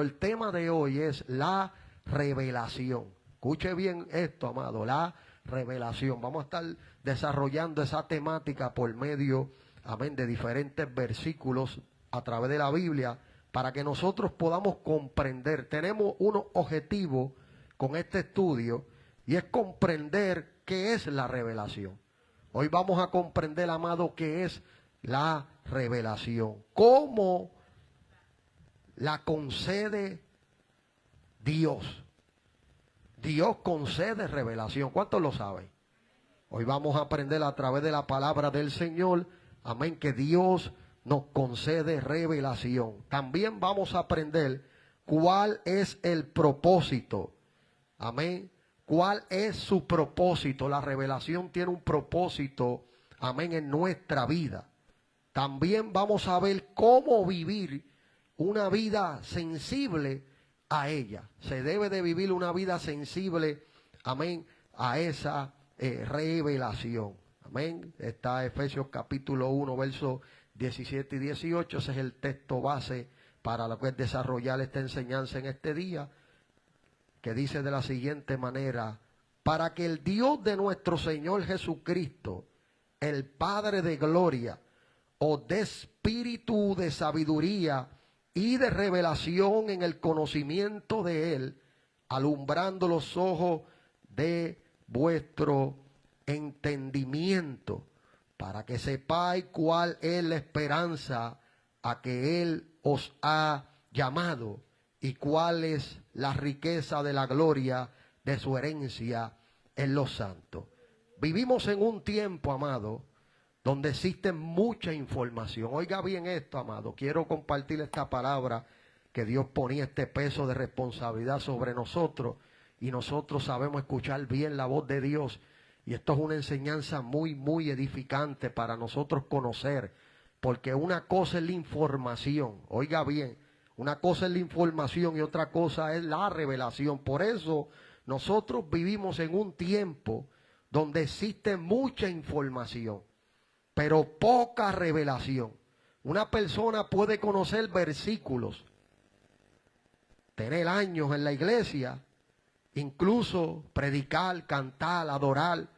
El tema de hoy es la revelación. Escuche bien esto, amado, la revelación. Vamos a estar desarrollando esa temática por medio, amén, de diferentes versículos a través de la Biblia para que nosotros podamos comprender. Tenemos un objetivo con este estudio y es comprender qué es la revelación. Hoy vamos a comprender, amado, qué es la revelación. ¿Cómo la concede Dios? Dios concede revelación. ¿Cuántos lo saben? Hoy vamos a aprender a través de la palabra del Señor, amén, que Dios nos concede revelación. También vamos a aprender cuál es el propósito, amén, cuál es su propósito. La revelación tiene un propósito, amén, en nuestra vida. También vamos a ver cómo vivir una vida sensible a ella. Se debe de vivir una vida sensible, amén, a esa revelación. Amén. Está Efesios capítulo 1, versos 17 y 18. Ese es el texto base para lo que es desarrollar esta enseñanza en este día, que dice de la siguiente manera: para que el Dios de nuestro Señor Jesucristo, el Padre de gloria, os dé espíritu de sabiduría y de revelación en el conocimiento de Él, alumbrando los ojos de vuestro entendimiento, para que sepáis cuál es la esperanza a que Él os ha llamado y cuál es la riqueza de la gloria de su herencia en los santos. Vivimos en un tiempo, amado, donde existe mucha información. Oiga bien esto, amado. Quiero compartir esta palabra, que Dios ponía este peso de responsabilidad sobre nosotros y nosotros sabemos escuchar bien la voz de Dios. Y esto es una enseñanza muy, muy edificante para nosotros conocer, porque una cosa es la información. Oiga bien, una cosa es la información y otra cosa es la revelación. Por eso nosotros vivimos en un tiempo donde existe mucha información, pero poca revelación. Una persona puede conocer versículos, tener años en la iglesia, incluso predicar, cantar, adorar.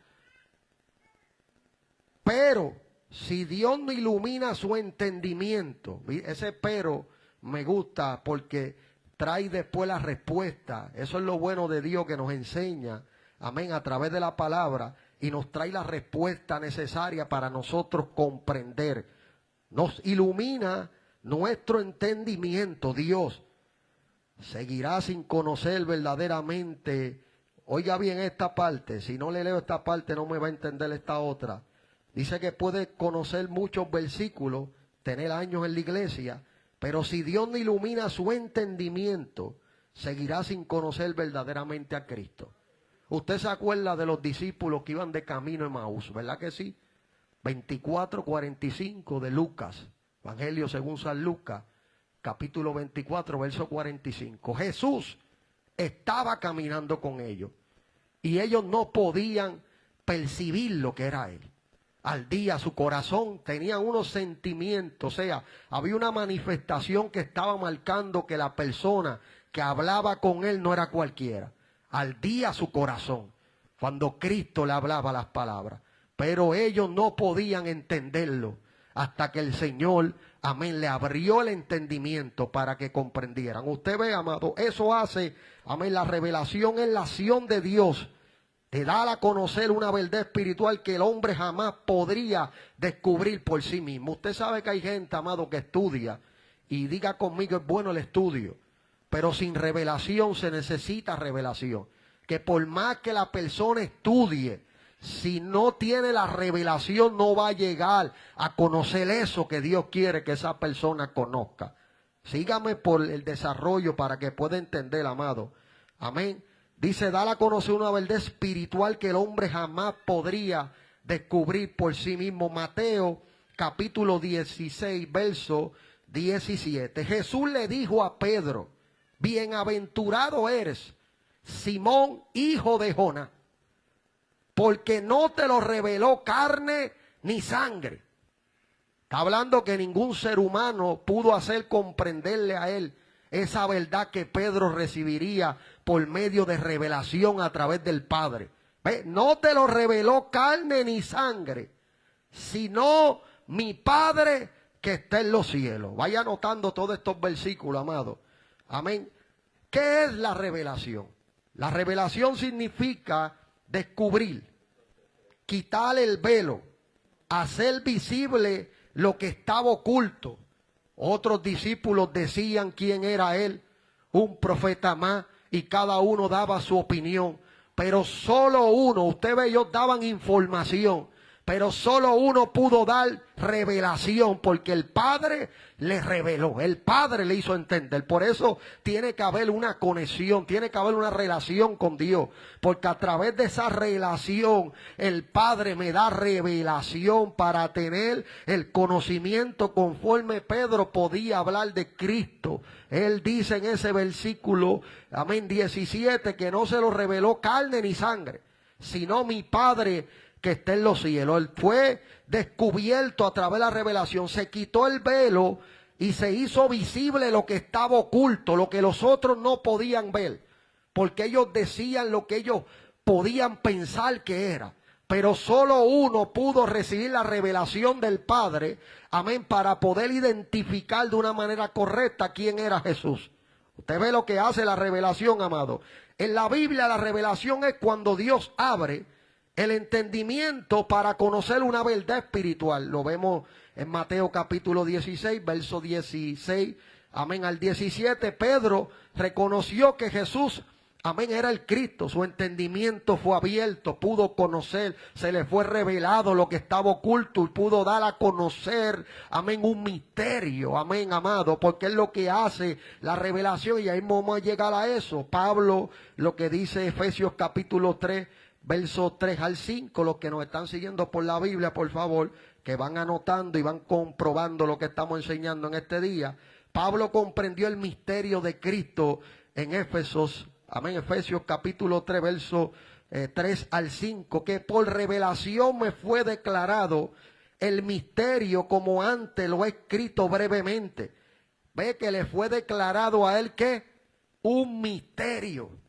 Pero si Dios no ilumina su entendimiento, ese pero me gusta porque trae después la respuesta. Eso es lo bueno de Dios, que nos enseña, amén, a través de la palabra, y nos trae la respuesta necesaria para nosotros comprender. Nos ilumina nuestro entendimiento. Dios seguirá sin conocer verdaderamente. Oiga bien esta parte. Si no le leo esta parte, no me va a entender esta otra. Dice que puede conocer muchos versículos, tener años en la iglesia, pero si Dios no ilumina su entendimiento, seguirá sin conocer verdaderamente a Cristo. Usted se acuerda de los discípulos que iban de camino a Emaús, ¿verdad que sí? 24:45 de Lucas, Evangelio según San Lucas, capítulo 24, verso 45. Jesús estaba caminando con ellos y ellos no podían percibir lo que era Él. Al día su corazón tenía unos sentimientos, o sea, había una manifestación que estaba marcando que la persona que hablaba con Él no era cualquiera. Al día su corazón, cuando Cristo le hablaba las palabras. Pero ellos no podían entenderlo hasta que el Señor, amén, le abrió el entendimiento para que comprendieran. Usted ve, amado, eso hace, amén, la revelación es la acción de Dios. Te da a conocer una verdad espiritual que el hombre jamás podría descubrir por sí mismo. Usted sabe que hay gente, amado, que estudia, y diga conmigo, es bueno el estudio, pero sin revelación se necesita revelación. Que por más que la persona estudie, si no tiene la revelación, no va a llegar a conocer eso que Dios quiere que esa persona conozca. Sígame por el desarrollo para que pueda entender, amado. Amén. Dice, dar a conocer una verdad espiritual que el hombre jamás podría descubrir por sí mismo. Mateo capítulo 16, verso 17. Jesús le dijo a Pedro: bienaventurado eres, Simón, hijo de Jonás, porque no te lo reveló carne ni sangre. Está hablando que ningún ser humano pudo hacer comprenderle a él esa verdad que Pedro recibiría por medio de revelación a través del Padre. ¿Ve? No te lo reveló carne ni sangre, sino mi Padre que está en los cielos. Vaya anotando todos estos versículos, amado. Amén. ¿Qué es la revelación? La revelación significa descubrir, quitar el velo, hacer visible lo que estaba oculto. Otros discípulos decían quién era él, un profeta más, y cada uno daba su opinión. Pero solo uno, usted ve, ellos daban información, pero solo uno pudo dar revelación, porque el Padre le reveló, el Padre le hizo entender. Por eso tiene que haber una conexión, tiene que haber una relación con Dios, porque a través de esa relación el Padre me da revelación para tener el conocimiento conforme Pedro podía hablar de Cristo. Él dice en ese versículo, amén, 17, que no se lo reveló carne ni sangre, sino mi Padre que está en los cielos. Él fue descubierto a través de la revelación, se quitó el velo y se hizo visible lo que estaba oculto, lo que los otros no podían ver, porque ellos decían lo que ellos podían pensar que era. Pero solo uno pudo recibir la revelación del Padre, amén, para poder identificar de una manera correcta quién era Jesús. Usted ve lo que hace la revelación, amado. En la Biblia la revelación es cuando Dios abre el entendimiento para conocer una verdad espiritual. Lo vemos en Mateo capítulo 16, verso 16, amén, al 17. Pedro reconoció que Jesús, amén, era el Cristo. Su entendimiento fue abierto, pudo conocer, se le fue revelado lo que estaba oculto y pudo dar a conocer, amén, un misterio, amén, amado, porque es lo que hace la revelación, y ahí vamos a llegar a eso. Pablo, lo que dice Efesios capítulo 3, versos 3 al 5, los que nos están siguiendo por la Biblia, por favor, que van anotando y van comprobando lo que estamos enseñando en este día. Pablo comprendió el misterio de Cristo en Éfesos, amén, Efesios capítulo 3, versos 3 al 5, que por revelación me fue declarado el misterio como antes lo he escrito brevemente. Ve que le fue declarado a él que un misterio.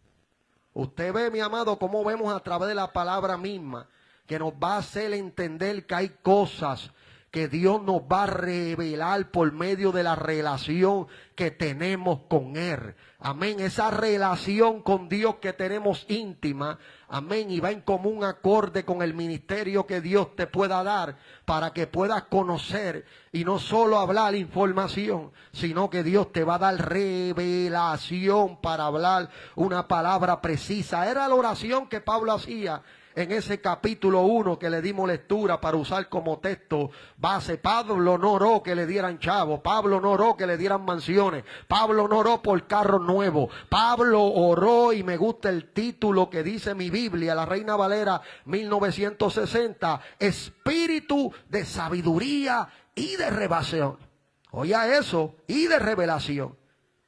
Usted ve, mi amado, cómo vemos a través de la palabra misma que nos va a hacer entender que hay cosas que Dios nos va a revelar por medio de la relación que tenemos con Él. Amén. Esa relación con Dios que tenemos íntima. Amén. Y va en común acorde con el ministerio que Dios te pueda dar para que puedas conocer y no solo hablar información, sino que Dios te va a dar revelación para hablar una palabra precisa. Era la oración que Pablo hacía en ese capítulo 1 que le dimos lectura para usar como texto base. Pablo no oró que le dieran chavos, Pablo no oró que le dieran mansiones, Pablo no oró por carros nuevos, Pablo oró, y me gusta el título que dice mi Biblia, la Reina Valera 1960, espíritu de sabiduría y de revelación. Oiga eso, y de revelación.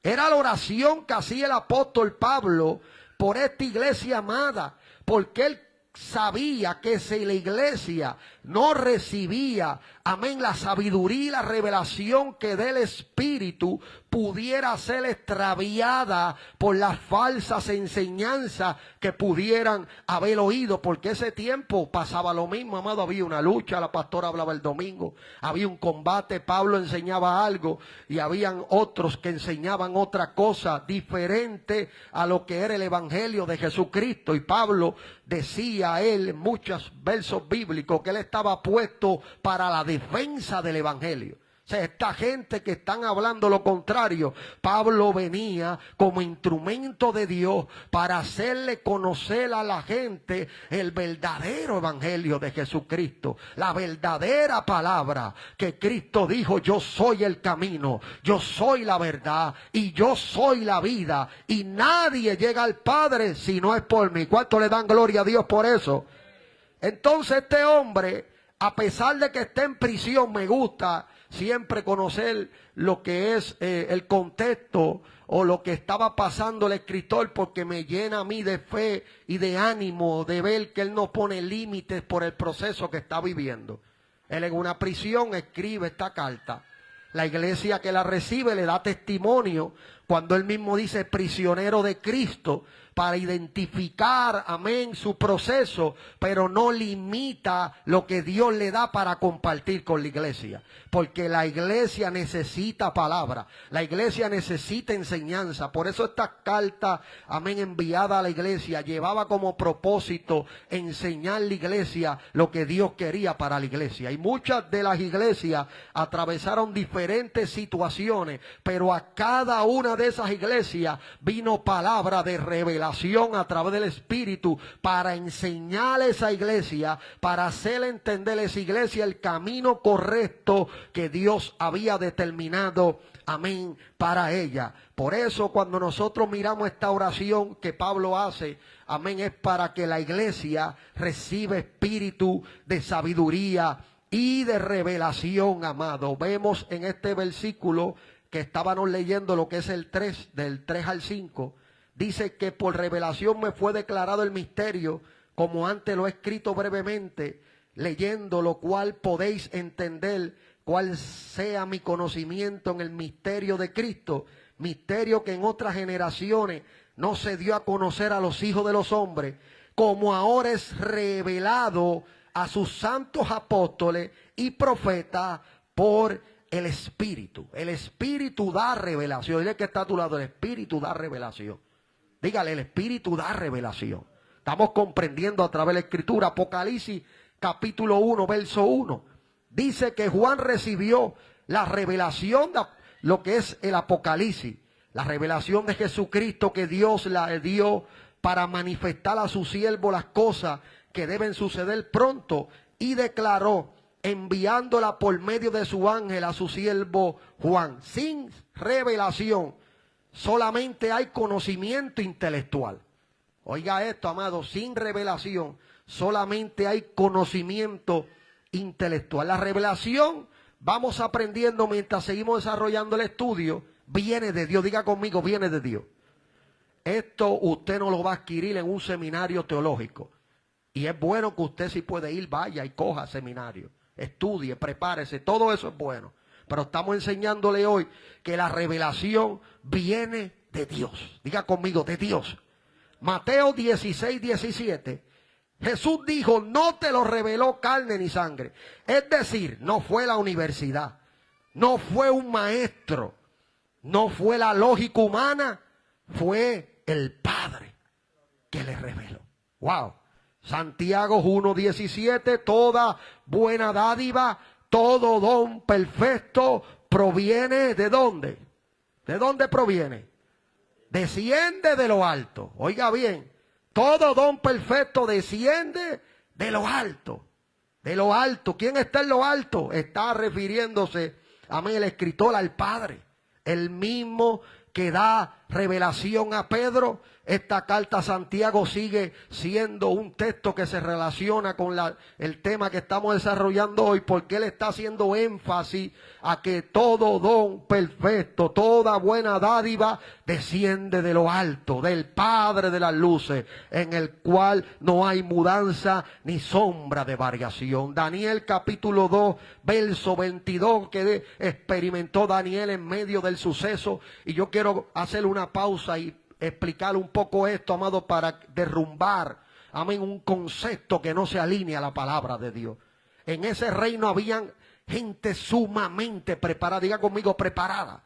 Era la oración que hacía el apóstol Pablo por esta iglesia amada, porque él sabía que si la iglesia no recibía, amén, la sabiduría y la revelación que del Espíritu, pudiera ser extraviada por las falsas enseñanzas que pudieran haber oído, porque ese tiempo pasaba lo mismo, amado. Había una lucha, la pastora hablaba el domingo, había un combate, Pablo enseñaba algo y habían otros que enseñaban otra cosa diferente a lo que era el evangelio de Jesucristo. Y Pablo decía a él en muchos versos bíblicos que él estaba puesto para la defensa del evangelio. O sea, esta gente que están hablando lo contrario, Pablo venía como instrumento de Dios para hacerle conocer a la gente el verdadero evangelio de Jesucristo, la verdadera palabra que Cristo dijo: yo soy el camino, yo soy la verdad y yo soy la vida, y nadie llega al Padre si no es por mí. ¿Cuánto le dan gloria a Dios por eso? Entonces este hombre, a pesar de que está en prisión, me gusta siempre conocer lo que es el contexto o lo que estaba pasando el escritor, porque me llena a mí de fe y de ánimo de ver que él no pone límites por el proceso que está viviendo. Él en una prisión escribe esta carta. La iglesia que la recibe le da testimonio cuando él mismo dice prisionero de Cristo, para identificar, amén, su proceso, pero no limita lo que Dios le da para compartir con la iglesia. Porque la iglesia necesita palabra, la iglesia necesita enseñanza. Por eso esta carta, amén, enviada a la iglesia, llevaba como propósito enseñar a la iglesia lo que Dios quería para la iglesia. Y muchas de las iglesias atravesaron diferentes situaciones, pero a cada una de esas iglesias vino palabra de revelación a través del Espíritu para enseñar a esa iglesia, para hacerle entender a esa iglesia el camino correcto que Dios había determinado, amén, para ella. Por eso cuando nosotros miramos esta oración que Pablo hace, amén, es para que la iglesia reciba espíritu de sabiduría y de revelación, amado. Vemos en este versículo que estábamos leyendo lo que es el 3, del 3 al 5, dice que por revelación me fue declarado el misterio, como antes lo he escrito brevemente, leyendo lo cual podéis entender cuál sea mi conocimiento en el misterio de Cristo, misterio que en otras generaciones no se dio a conocer a los hijos de los hombres, como ahora es revelado a sus santos apóstoles y profetas por el Espíritu. El Espíritu da revelación. Dile que está a tu lado, el Espíritu da revelación. Dígale, el Espíritu da revelación. Estamos comprendiendo a través de la Escritura. Apocalipsis capítulo 1, verso 1. Dice que Juan recibió la revelación de lo que es el Apocalipsis. La revelación de Jesucristo que Dios le dio para manifestar a su siervo las cosas que deben suceder pronto. Y declaró, enviándola por medio de su ángel a su siervo Juan. Sin revelación. Solamente hay conocimiento intelectual. Oiga esto, amado, sin revelación, solamente hay conocimiento intelectual. La revelación, vamos aprendiendo mientras seguimos desarrollando el estudio, viene de Dios. Diga conmigo, viene de Dios. Esto usted no lo va a adquirir en un seminario teológico. Y es bueno que usted, si puede ir, vaya y coja seminario. Estudie, prepárese, todo eso es bueno. Pero estamos enseñándole hoy que la revelación viene de Dios. Diga conmigo, de Dios. Mateo 16, 17. Jesús dijo, no te lo reveló carne ni sangre. Es decir, no fue la universidad, no fue un maestro, no fue la lógica humana, fue el Padre que le reveló. Wow. Santiago 1, 17, toda buena dádiva, todo don perfecto proviene ¿de dónde? ¿De dónde proviene? Desciende de lo alto. Oiga bien, todo don perfecto desciende de lo alto. De lo alto. ¿Quién está en lo alto? Está refiriéndose, amén, el escritor al Padre. El mismo que da revelación a Pedro. Esta carta a Santiago sigue siendo un texto que se relaciona con el tema que estamos desarrollando hoy, porque él está haciendo énfasis a que todo don perfecto, toda buena dádiva desciende de lo alto, del Padre de las luces, en el cual no hay mudanza ni sombra de variación. Daniel capítulo 2, verso 22, que experimentó Daniel en medio del suceso, y yo quiero hacer una pausa y explicar un poco esto, amado, para derrumbar, amén, un concepto que no se alinea a la palabra de Dios. En ese reino habían gente sumamente preparada. Diga conmigo, preparada.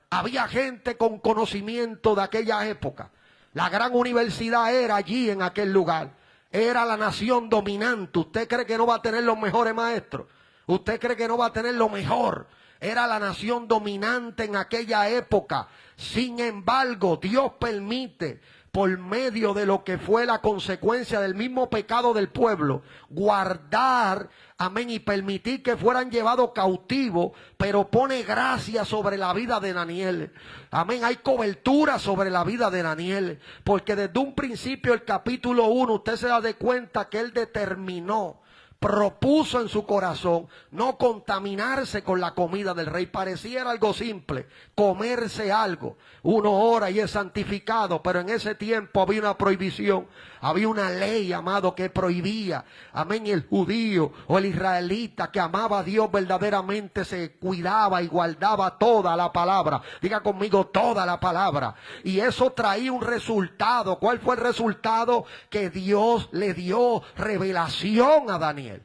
Había gente con conocimiento de aquella época. La gran universidad era allí en aquel lugar. Era la nación dominante. ¿Usted cree que no va a tener los mejores maestros? ¿Usted cree que no va a tener lo mejor? Era la nación dominante en aquella época. Sin embargo, Dios permite, por medio de lo que fue la consecuencia del mismo pecado del pueblo, guardar, amén, y permitir que fueran llevados cautivos, pero pone gracia sobre la vida de Daniel. Amén, hay cobertura sobre la vida de Daniel, porque desde un principio, el capítulo 1, usted se da de cuenta que él determinó, propuso en su corazón no contaminarse con la comida del rey. Pareciera algo simple, comerse algo. Uno ora y es santificado, pero en ese tiempo había una prohibición. Había una ley, amado, que prohibía, amén, el judío o el israelita que amaba a Dios verdaderamente se cuidaba y guardaba toda la palabra. Diga conmigo, toda la palabra. Y eso traía un resultado. ¿Cuál fue el resultado? Que Dios le dio revelación a Daniel.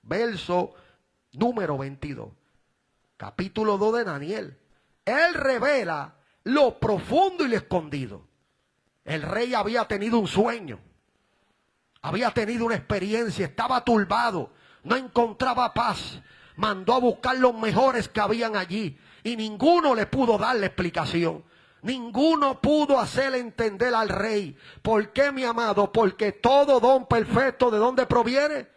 Verso número 22. Capítulo 2 de Daniel. Él revela lo profundo y lo escondido. El rey había tenido un sueño, había tenido una experiencia, estaba turbado, no encontraba paz. Mandó a buscar los mejores que habían allí y ninguno le pudo dar la explicación. Ninguno pudo hacerle entender al rey. ¿Por qué, mi amado? Porque todo don perfecto, ¿de dónde proviene?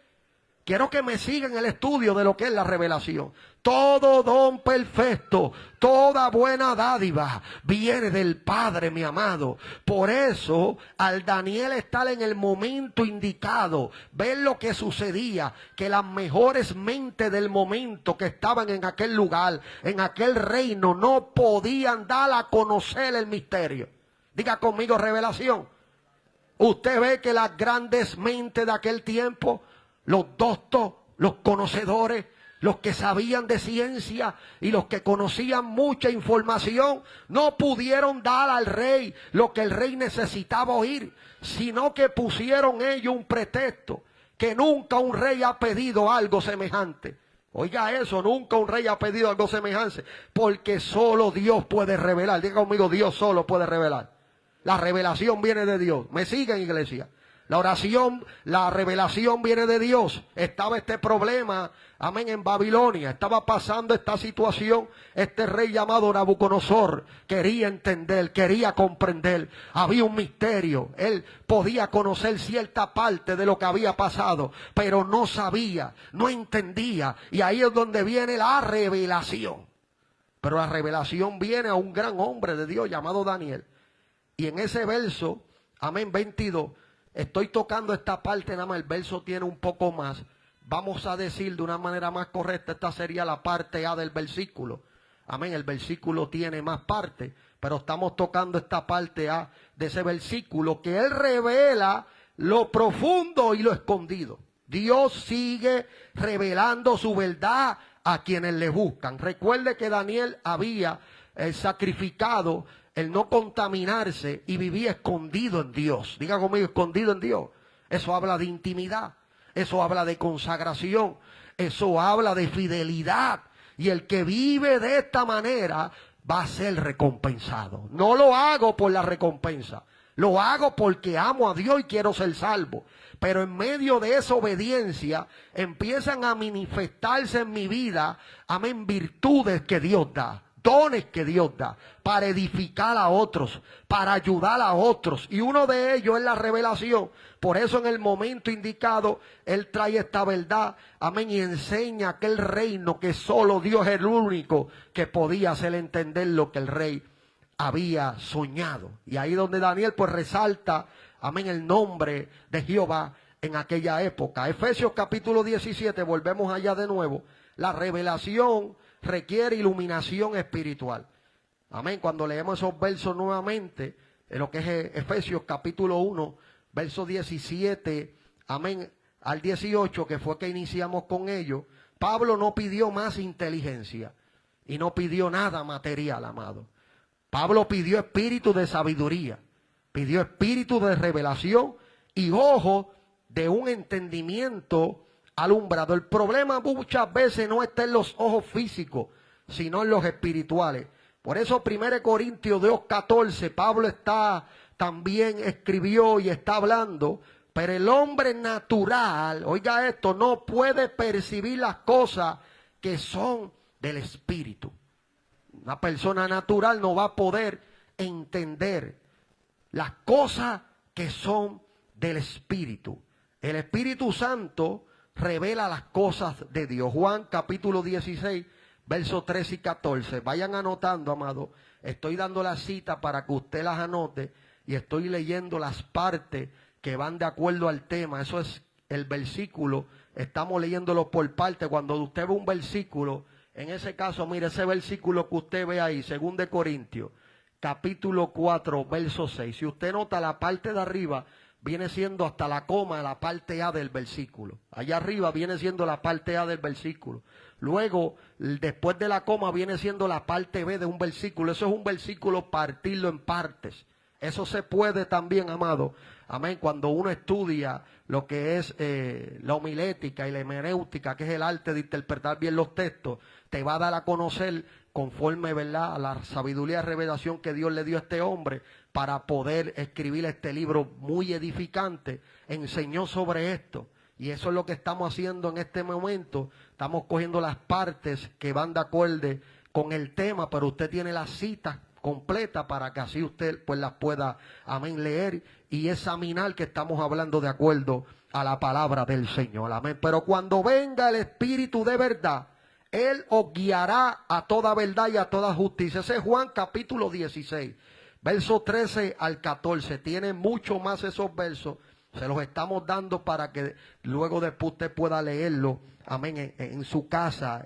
Quiero que me sigan el estudio de lo que es la revelación. Todo don perfecto, toda buena dádiva viene del Padre, mi amado. Por eso, al Daniel estar en el momento indicado, ver lo que sucedía, que las mejores mentes del momento que estaban en aquel lugar, en aquel reino, no podían dar a conocer el misterio. Diga conmigo, revelación. Usted ve que las grandes mentes de aquel tiempo, los doctos, los conocedores, los que sabían de ciencia y los que conocían mucha información, no pudieron dar al rey lo que el rey necesitaba oír, sino que pusieron ellos un pretexto, que nunca un rey ha pedido algo semejante. Oiga eso, nunca un rey ha pedido algo semejante, porque solo Dios puede revelar. Diga conmigo, Dios solo puede revelar. La revelación viene de Dios. ¿Me siguen, iglesia? La oración, la revelación viene de Dios. Estaba este problema, amén, en Babilonia. Estaba pasando esta situación. Este rey llamado Nabucodonosor quería entender, quería comprender. Había un misterio. Él podía conocer cierta parte de lo que había pasado, pero no sabía, no entendía. Y ahí es donde viene la revelación. Pero la revelación viene a un gran hombre de Dios llamado Daniel. Y en ese verso, amén, 22, estoy tocando esta parte, nada más el verso tiene un poco más. Vamos a decir de una manera más correcta, esta sería la parte A del versículo. Amén, el versículo tiene más parte, pero estamos tocando esta parte A de ese versículo, que él revela lo profundo y lo escondido. Dios sigue revelando su verdad a quienes le buscan. Recuerde que Daniel había sacrificado el no contaminarse y vivía escondido en Dios. Diga conmigo, escondido en Dios. Eso habla de intimidad, eso habla de consagración, eso habla de fidelidad. Y el que vive de esta manera va a ser recompensado. No lo hago por la recompensa, lo hago porque amo a Dios y quiero ser salvo. Pero en medio de esa obediencia empiezan a manifestarse en mi vida, amén, virtudes que Dios da. Dones que Dios da para edificar a otros, para ayudar a otros. Y uno de ellos es la revelación. Por eso en el momento indicado, Él trae esta verdad, amén, y enseña aquel reino que solo Dios es el único que podía hacer entender lo que el rey había soñado. Y ahí donde Daniel pues resalta, amén, el nombre de Jehová en aquella época. Efesios capítulo 17, volvemos allá de nuevo. La revelación requiere iluminación espiritual. Amén. Cuando leemos esos versos nuevamente, en lo que es Efesios capítulo 1, verso 17, amén, al 18, que fue que iniciamos con ellos, Pablo no pidió más inteligencia y no pidió nada material, amado. Pablo pidió espíritu de sabiduría, pidió espíritu de revelación y ojo de un entendimiento alumbrado. El problema muchas veces no está en los ojos físicos, sino en los espirituales. Por eso 1 Corintios 2:14, Pablo también escribió y está hablando, pero el hombre natural, oiga esto, no puede percibir las cosas que son del espíritu. Una persona natural no va a poder entender las cosas que son del espíritu. El Espíritu Santo revela las cosas de Dios. Juan capítulo 16, versos 13 y 14. Vayan anotando, amado. Estoy dando la cita para que usted las anote y estoy leyendo las partes que van de acuerdo al tema. Eso es el versículo. Estamos leyéndolo por parte. Cuando usted ve un versículo, en ese caso, mire ese versículo que usted ve ahí, 2 de Corintios, capítulo 4, verso 6. Si usted nota la parte de arriba, viene siendo hasta la coma, la parte A del versículo. Allá arriba viene siendo la parte A del versículo. Luego, después de la coma, viene siendo la parte B de un versículo. Eso es un versículo, partirlo en partes. Eso se puede también, amado. Amén. Cuando uno estudia lo que es la homilética y la hermenéutica, que es el arte de interpretar bien los textos, te va a dar a conocer conforme, ¿verdad?, a la sabiduría y revelación que Dios le dio a este hombre para poder escribir este libro muy edificante. Enseñó sobre esto. Y eso es lo que estamos haciendo en este momento. Estamos cogiendo las partes que van de acuerdo con el tema, pero usted tiene las citas completa para que así usted pues las pueda, amén, leer y examinar que estamos hablando de acuerdo a la palabra del Señor, amén. Pero cuando venga el Espíritu de verdad, Él os guiará a toda verdad y a toda justicia. Ese es Juan capítulo 16, verso 13 al 14. Tiene mucho más esos versos. Se los estamos dando para que luego después usted pueda leerlo, amén, en su casa,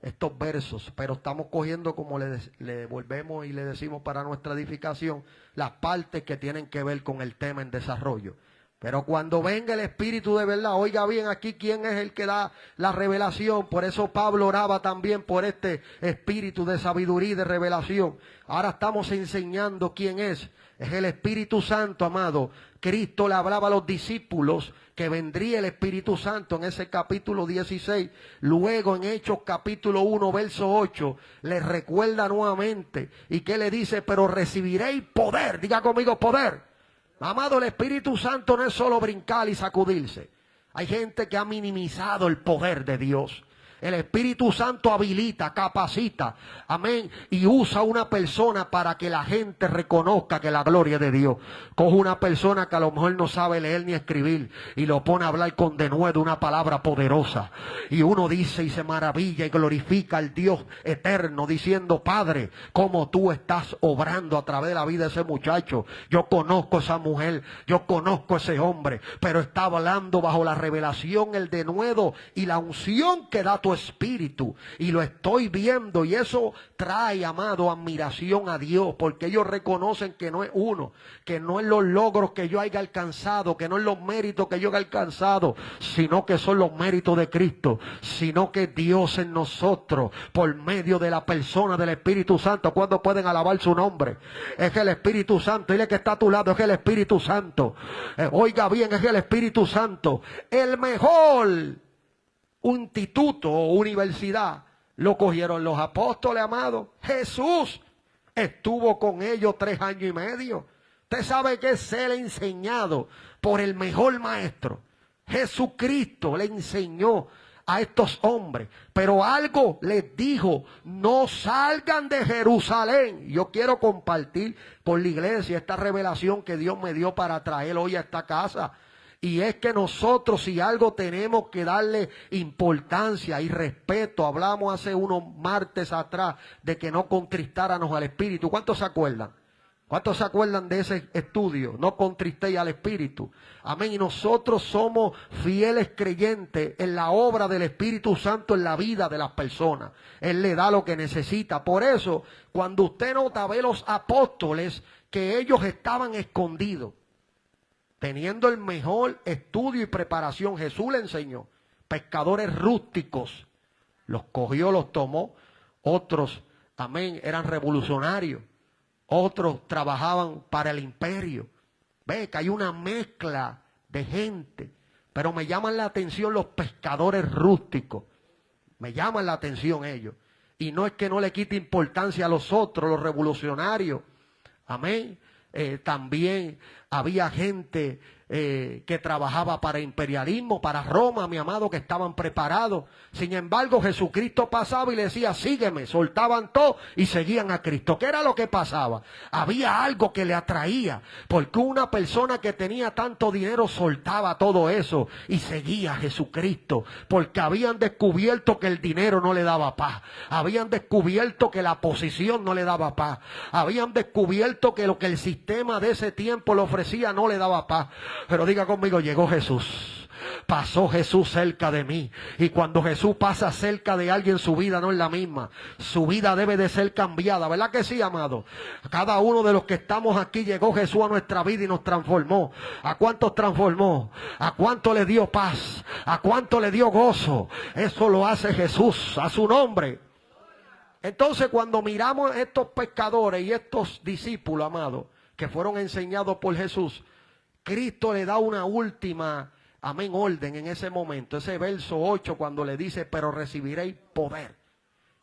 estos versos, pero estamos cogiendo, como le volvemos y le decimos para nuestra edificación, las partes que tienen que ver con el tema en desarrollo. Pero cuando venga el Espíritu de verdad, oiga bien aquí quién es el que da la revelación. Por eso Pablo oraba también por este Espíritu de sabiduría y de revelación. Ahora estamos enseñando quién es. Es el Espíritu Santo, amado. Cristo le hablaba a los discípulos que vendría el Espíritu Santo en ese capítulo 16. Luego en Hechos capítulo 1, verso 8, les recuerda nuevamente. ¿Y qué le dice? Pero recibiréis poder. Diga conmigo, poder. Amado, el Espíritu Santo no es solo brincar y sacudirse. Hay gente que ha minimizado el poder de Dios. El Espíritu Santo habilita, capacita, amén, y usa una persona para que la gente reconozca que la gloria de Dios. Coge una persona que a lo mejor no sabe leer ni escribir y lo pone a hablar con denuedo una palabra poderosa. Y uno dice y se maravilla y glorifica al Dios eterno diciendo, Padre, cómo tú estás obrando a través de la vida de ese muchacho. Yo conozco a esa mujer, yo conozco a ese hombre, pero está hablando bajo la revelación, el denuedo y la unción que da tu Espíritu, y lo estoy viendo, y eso trae, amado, admiración a Dios, porque ellos reconocen que no es uno, que no es los logros que yo haya alcanzado, que no es los méritos que yo haya alcanzado, sino que son los méritos de Cristo, sino que Dios en nosotros, por medio de la persona del Espíritu Santo. ¿Cuándo pueden alabar su nombre? Es el Espíritu Santo. Dile que está a tu lado, es el Espíritu Santo. Oiga bien, es el Espíritu Santo. El mejor instituto o universidad lo cogieron los apóstoles, amados. Jesús estuvo con ellos 3 años y medio. Usted sabe que es ser enseñado por el mejor maestro. Jesucristo le enseñó a estos hombres, pero algo les dijo: no salgan de Jerusalén. Yo quiero compartir con la iglesia esta revelación que Dios me dio para traer hoy a esta casa. Y es que nosotros, si algo tenemos que darle importancia y respeto, hablamos hace unos martes atrás de que no contristáramos al Espíritu. ¿Cuántos se acuerdan? ¿Cuántos se acuerdan de ese estudio? No contristéis al Espíritu. Amén. Y nosotros somos fieles creyentes en la obra del Espíritu Santo en la vida de las personas. Él le da lo que necesita. Por eso, cuando usted nota, ve los apóstoles que ellos estaban escondidos, teniendo el mejor estudio y preparación. Jesús le enseñó. Pescadores rústicos. Los cogió, los tomó. Otros, amén, eran revolucionarios. Otros trabajaban para el imperio. Ve que hay una mezcla de gente. Pero me llaman la atención los pescadores rústicos. Me llaman la atención ellos. Y no es que no le quite importancia a los otros, los revolucionarios. Amén. También había gente que trabajaba para imperialismo, para Roma, mi amado, que estaban preparados. Sin embargo, Jesucristo pasaba y le decía, sígueme. Soltaban todo y seguían a Cristo. ¿Qué era lo que pasaba? Había algo que le atraía, porque una persona que tenía tanto dinero soltaba todo eso y seguía a Jesucristo, porque habían descubierto que el dinero no le daba paz. Habían descubierto que la posición no le daba paz. Habían descubierto que lo que el sistema de ese tiempo le ofrecía no le daba paz. Pero diga conmigo, llegó Jesús. pasó Jesús cerca de mí. Y cuando Jesús pasa cerca de alguien, su vida no es la misma. Su vida debe de ser cambiada. ¿Verdad que sí, amado? Cada uno de los que estamos aquí llegó Jesús a nuestra vida y nos transformó. ¿A cuántos transformó? ¿A cuánto le dio paz? ¿A cuánto le dio gozo? Eso lo hace Jesús a su nombre. Entonces, cuando miramos estos pescadores y estos discípulos, amados, que fueron enseñados por Jesús, Cristo le da una última, amén, orden en ese momento. Ese verso 8, cuando le dice, pero recibiréis poder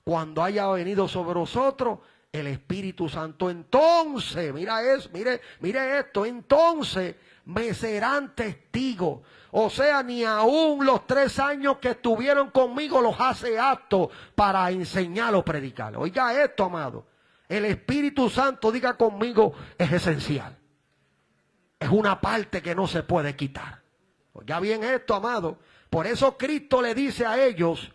cuando haya venido sobre vosotros el Espíritu Santo. Entonces, mire esto, entonces me serán testigos. O sea, ni aún los 3 años que estuvieron conmigo los hace aptos para enseñar o predicar. Oiga esto, amado. El Espíritu Santo, diga conmigo, es esencial. Es una parte que no se puede quitar. Oiga bien esto, amado. Por eso Cristo le dice a ellos,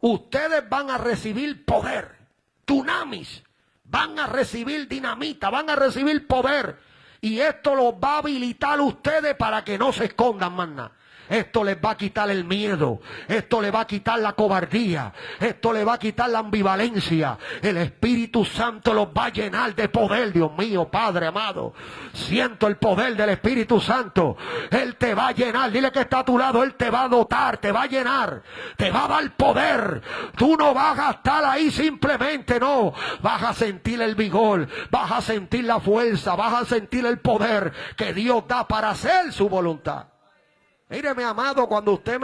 ustedes van a recibir poder, dunamis, van a recibir dinamita, van a recibir poder. Y esto los va a habilitar a ustedes para que no se escondan más nada. Esto les va a quitar el miedo. Esto les va a quitar la cobardía. Esto les va a quitar la ambivalencia. El Espíritu Santo los va a llenar de poder. Dios mío, Padre amado. Siento el poder del Espíritu Santo. Él te va a llenar. Dile que está a tu lado. Él te va a dotar, te va a llenar. Te va a dar poder. Tú no vas a estar ahí simplemente, no. Vas a sentir el vigor. Vas a sentir la fuerza. Vas a sentir el poder que Dios da para hacer su voluntad. Mire, mi amado, cuando usted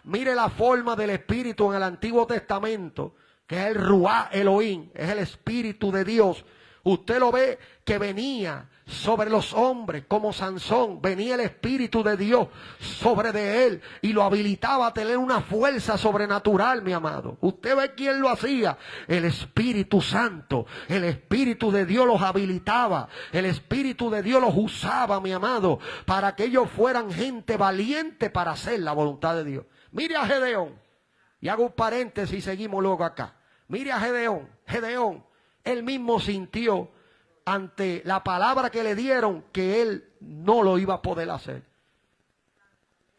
mire la forma del Espíritu en el Antiguo Testamento, que es el Ruá Elohim, es el Espíritu de Dios, usted lo ve que venía sobre los hombres como Sansón, venía el Espíritu de Dios sobre de él y lo habilitaba a tener una fuerza sobrenatural, mi amado. Usted ve quién lo hacía, el Espíritu Santo. El Espíritu de Dios los habilitaba, el Espíritu de Dios los usaba, mi amado, para que ellos fueran gente valiente para hacer la voluntad de Dios. Mire a Gedeón, y hago un paréntesis y seguimos luego acá. Mire a Gedeón, él mismo sintió ante la palabra que le dieron que él no lo iba a poder hacer.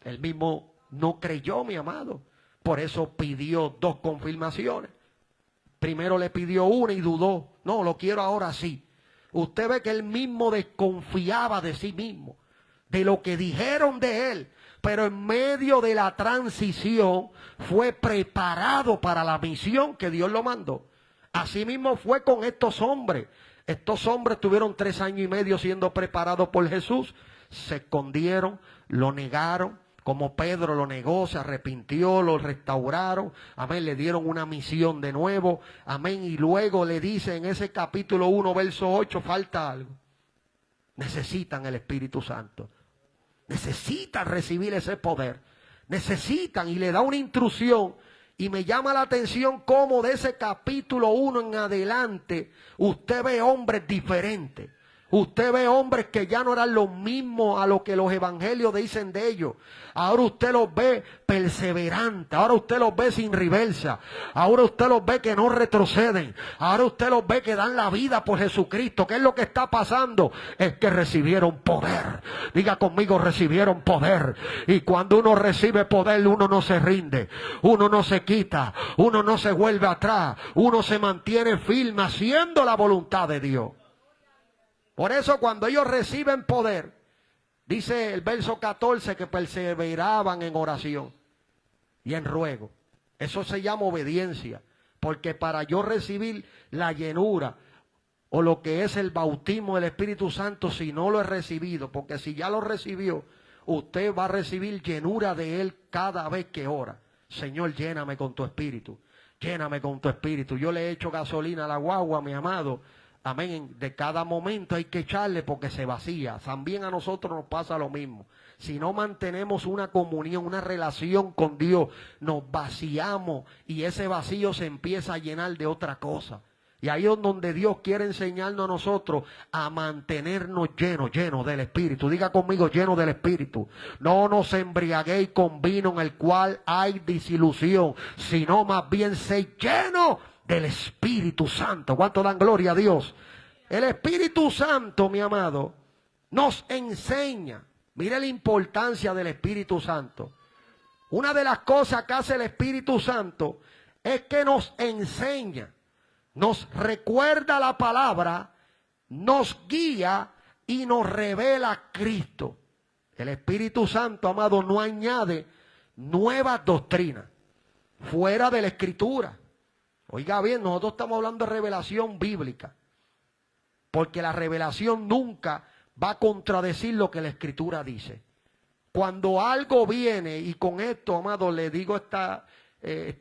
Él mismo no creyó, mi amado. Por eso pidió 2 confirmaciones. Primero le pidió una y dudó. No, lo quiero ahora sí. Usted ve que él mismo desconfiaba de sí mismo, de lo que dijeron de él. Pero en medio de la transición fue preparado para la misión que Dios lo mandó. Así mismo fue con estos hombres. Estos hombres tuvieron 3 años y medio siendo preparados por Jesús. Se escondieron, lo negaron, como Pedro lo negó, se arrepintió, lo restauraron. Amén, le dieron una misión de nuevo. Amén, y luego le dice en ese capítulo 1, verso 8, falta algo. Necesitan el Espíritu Santo. Necesitan recibir ese poder. Necesitan, y le da una instrucción. Y me llama la atención cómo de ese capítulo 1 en adelante usted ve hombres diferentes. Usted ve hombres que ya no eran los mismos a lo que los evangelios dicen de ellos. Ahora usted los ve perseverantes. Ahora usted los ve sin reversa. Ahora usted los ve que no retroceden. Ahora usted los ve que dan la vida por Jesucristo. ¿Qué es lo que está pasando? Es que recibieron poder. Diga conmigo, recibieron poder. Y cuando uno recibe poder, uno no se rinde. Uno no se quita. Uno no se vuelve atrás. Uno se mantiene firme haciendo la voluntad de Dios. Por eso cuando ellos reciben poder, dice el verso 14 que perseveraban en oración y en ruego. Eso se llama obediencia, porque para yo recibir la llenura o lo que es el bautismo del Espíritu Santo, si no lo he recibido, porque si ya lo recibió, usted va a recibir llenura de Él cada vez que ora. Señor, lléname con tu Espíritu, lléname con tu Espíritu. Yo le he hecho gasolina a la guagua, mi amado. Amén, de cada momento hay que echarle porque se vacía. También a nosotros nos pasa lo mismo. Si no mantenemos una comunión, una relación con Dios, nos vaciamos y ese vacío se empieza a llenar de otra cosa. Y ahí es donde Dios quiere enseñarnos a nosotros a mantenernos llenos del Espíritu. Diga conmigo, llenos del Espíritu. No nos embriaguéis con vino en el cual hay disilusión, sino más bien sé llenos del Espíritu Santo. ¿Cuánto dan gloria a Dios? El Espíritu Santo, mi amado, nos enseña. Mire la importancia del Espíritu Santo. Una de las cosas que hace el Espíritu Santo es que nos enseña, nos recuerda la palabra, nos guía y nos revela a Cristo. El Espíritu Santo, amado, no añade nuevas doctrinas fuera de la Escritura. Oiga bien, nosotros estamos hablando de revelación bíblica, porque la revelación nunca va a contradecir lo que la Escritura dice. Cuando algo viene, y con esto, amado, le digo esta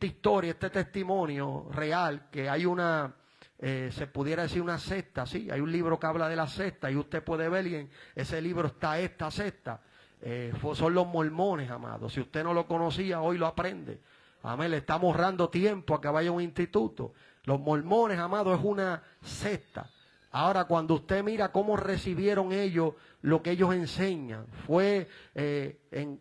historia, este testimonio real, que hay una, se pudiera decir una secta, sí, hay un libro que habla de la secta, y usted puede ver, y en ese libro está esta secta, son los mormones, amado. Si usted no lo conocía, hoy lo aprende. Amén, le estamos ahorrando tiempo a que vaya a un instituto. Los mormones, amado, es una secta. Ahora, cuando usted mira cómo recibieron ellos lo que ellos enseñan, fue,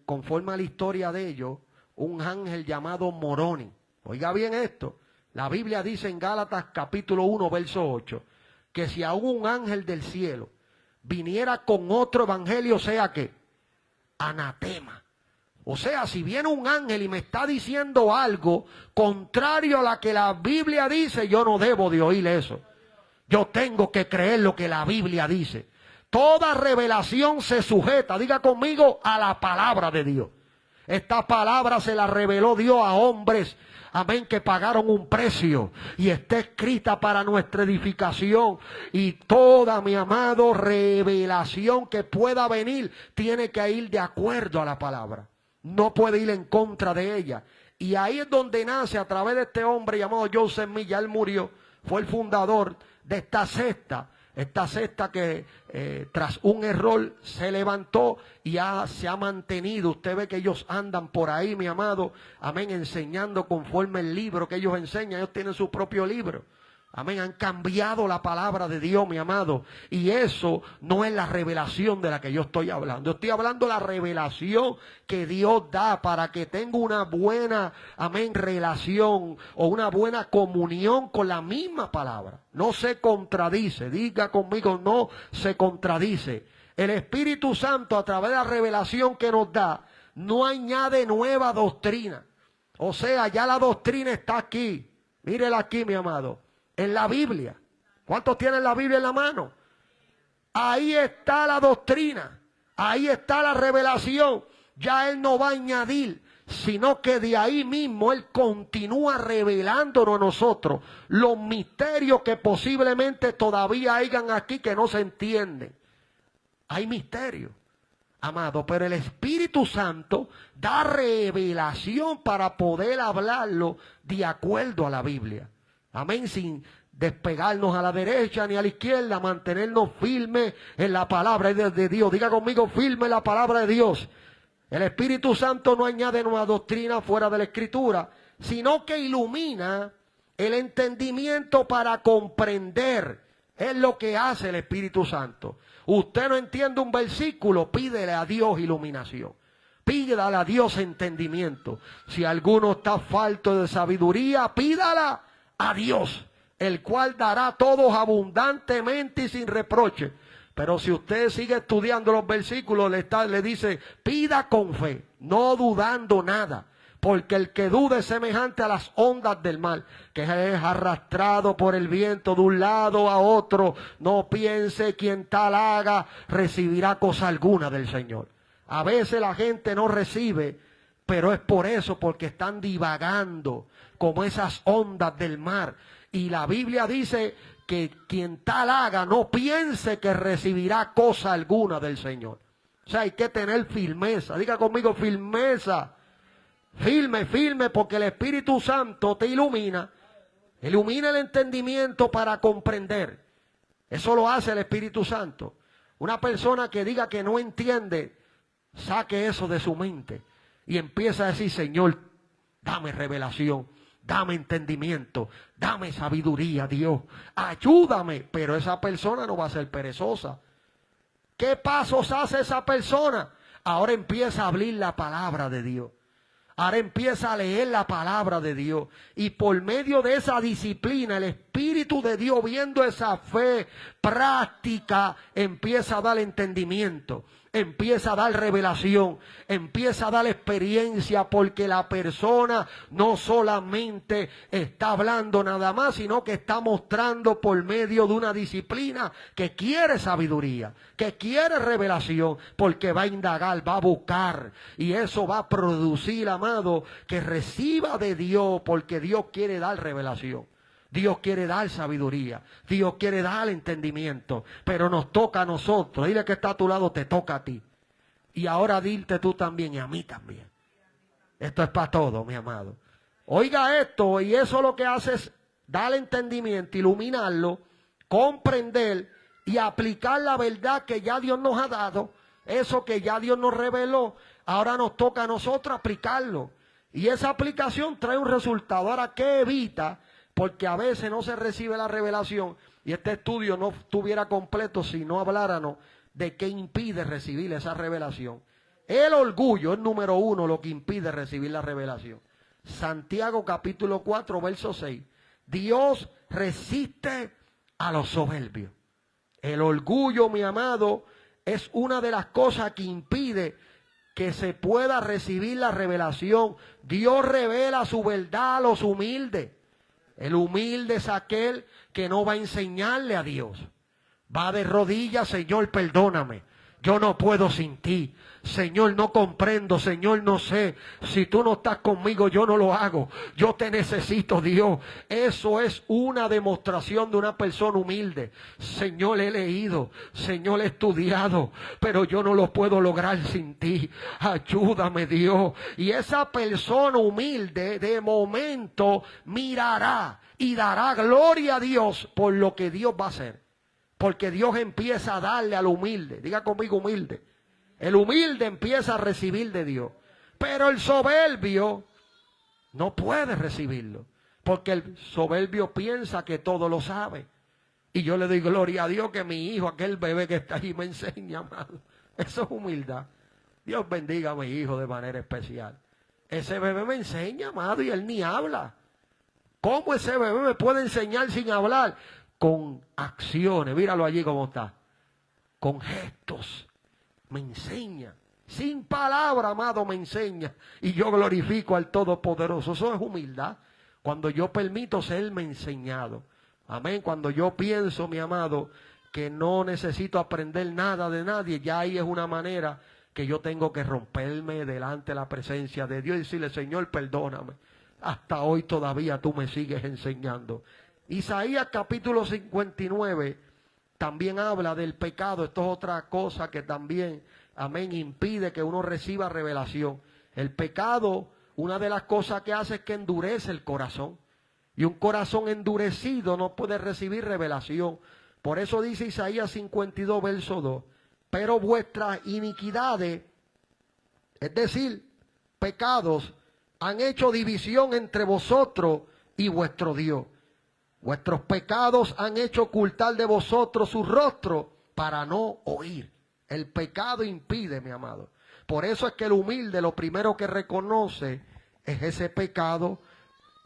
conforme a la historia de ellos, un ángel llamado Moroni. Oiga bien esto, la Biblia dice en Gálatas capítulo 1, verso 8, que si aún un ángel del cielo viniera con otro evangelio, sea que anatema. O sea, si viene un ángel y me está diciendo algo contrario a lo que la Biblia dice, yo no debo de oír eso. Yo tengo que creer lo que la Biblia dice. Toda revelación se sujeta, diga conmigo, a la palabra de Dios. Esta palabra se la reveló Dios a hombres, amén, que pagaron un precio y está escrita para nuestra edificación. Y toda, mi amado, revelación que pueda venir tiene que ir de acuerdo a la palabra. No puede ir en contra de ella. Y ahí es donde nace, a través de este hombre llamado Joseph Smith, ya él murió, fue el fundador de esta secta que tras un error se levantó y se ha mantenido. Usted ve que ellos andan por ahí, mi amado, amén, enseñando conforme el libro que ellos enseñan. Ellos tienen su propio libro. Amén, han cambiado la palabra de Dios, mi amado. Y eso no es la revelación de la que yo estoy hablando. Estoy hablando de la revelación que Dios da para que tenga una buena, amén, relación o una buena comunión con la misma palabra. No se contradice, diga conmigo, no se contradice. El Espíritu Santo, a través de la revelación que nos da, no añade nueva doctrina. O sea, ya la doctrina está aquí. Mírela aquí, mi amado. En la Biblia. ¿Cuántos tienen la Biblia en la mano? Ahí está la doctrina. Ahí está la revelación. Ya Él no va a añadir, sino que de ahí mismo Él continúa revelándonos a nosotros los misterios que posiblemente todavía hayan aquí que no se entienden. Hay misterios, amado, pero el Espíritu Santo da revelación para poder hablarlo de acuerdo a la Biblia. Amén, sin despegarnos a la derecha ni a la izquierda, mantenernos firmes en la palabra de Dios. Diga conmigo, firme en la palabra de Dios. El Espíritu Santo no añade nueva doctrina fuera de la Escritura, sino que ilumina el entendimiento para comprender. Es lo que hace el Espíritu Santo. Usted no entiende un versículo, pídele a Dios iluminación. Pídale a Dios entendimiento. Si alguno está falto de sabiduría, pídala a Dios, el cual dará a todos abundantemente y sin reproche. Pero si usted sigue estudiando los versículos, le dice, pida con fe, no dudando nada. Porque el que duda es semejante a las ondas del mar, que es arrastrado por el viento de un lado a otro. No piense quien tal haga, recibirá cosa alguna del Señor. A veces la gente no recibe, pero es por eso, porque están divagando como esas ondas del mar. Y la Biblia dice que quien tal haga no piense que recibirá cosa alguna del Señor. O sea, hay que tener firmeza. Diga conmigo, firmeza. Firme, firme, porque el Espíritu Santo te ilumina. Ilumina el entendimiento para comprender. Eso lo hace el Espíritu Santo. Una persona que diga que no entiende, saque eso de su mente y empieza a decir, Señor, dame revelación, dame entendimiento, dame sabiduría, Dios, ayúdame. Pero esa persona no va a ser perezosa. ¿Qué pasos hace esa persona? Ahora empieza a abrir la palabra de Dios. Ahora empieza a leer la palabra de Dios. Y por medio de esa disciplina, el Espíritu Espíritu de Dios, viendo esa fe práctica, empieza a dar entendimiento, empieza a dar revelación, empieza a dar experiencia, porque la persona no solamente está hablando nada más, sino que está mostrando por medio de una disciplina que quiere sabiduría, que quiere revelación, porque va a indagar, va a buscar, y eso va a producir, amado, que reciba de Dios, porque Dios quiere dar revelación. Dios quiere dar sabiduría, Dios quiere dar entendimiento, pero nos toca a nosotros. Dile que está a tu lado, te toca a ti. Y ahora dile tú también y a mí también. Esto es para todos, mi amado. Oiga esto, y eso lo que hace es dar entendimiento, iluminarlo, comprender y aplicar la verdad que ya Dios nos ha dado, eso que ya Dios nos reveló. Ahora nos toca a nosotros aplicarlo. Y esa aplicación trae un resultado. Ahora, ¿qué evita? Porque a veces no se recibe la revelación, y este estudio no estuviera completo si no habláramos de qué impide recibir esa revelación. El orgullo es número uno, lo que impide recibir la revelación. Santiago capítulo 4, verso 6. Dios resiste a los soberbios. El orgullo, mi amado, es una de las cosas que impide que se pueda recibir la revelación. Dios revela su verdad a los humildes. El humilde es aquel que no va a enseñarle a Dios. Va de rodillas, Señor, perdóname. Yo no puedo sin ti. Señor, no comprendo. Señor, no sé. Si tú no estás conmigo, yo no lo hago. Yo te necesito, Dios. Eso es una demostración de una persona humilde. Señor, he leído. Señor, he estudiado. Pero yo no lo puedo lograr sin ti. Ayúdame, Dios. Y esa persona humilde, de momento, mirará y dará gloria a Dios por lo que Dios va a hacer. Porque Dios empieza a darle al humilde. Diga conmigo, humilde. El humilde empieza a recibir de Dios. Pero el soberbio no puede recibirlo. Porque el soberbio piensa que todo lo sabe. Y yo le doy gloria a Dios que mi hijo, aquel bebé que está ahí, me enseña, amado. Eso es humildad. Dios bendiga a mi hijo de manera especial. Ese bebé me enseña, amado, y él ni habla. ¿Cómo ese bebé me puede enseñar sin hablar? Con acciones, míralo allí como está, con gestos, me enseña, sin palabra, amado, me enseña, y yo glorifico al Todopoderoso. Eso es humildad, cuando yo permito serme enseñado, amén. Cuando yo pienso, mi amado, que no necesito aprender nada de nadie, ya ahí es una manera que yo tengo que romperme delante de la presencia de Dios y decirle, Señor, perdóname, hasta hoy todavía tú me sigues enseñando. Isaías capítulo 59 también habla del pecado. Esto es otra cosa que también, amén, impide que uno reciba revelación. El pecado, una de las cosas que hace es que endurece el corazón. Y un corazón endurecido no puede recibir revelación. Por eso dice Isaías 52, verso 2. Pero vuestras iniquidades, es decir, pecados, han hecho división entre vosotros y vuestro Dios. Vuestros pecados han hecho ocultar de vosotros su rostro para no oír. El pecado impide, mi amado. Por eso es que el humilde lo primero que reconoce es ese pecado,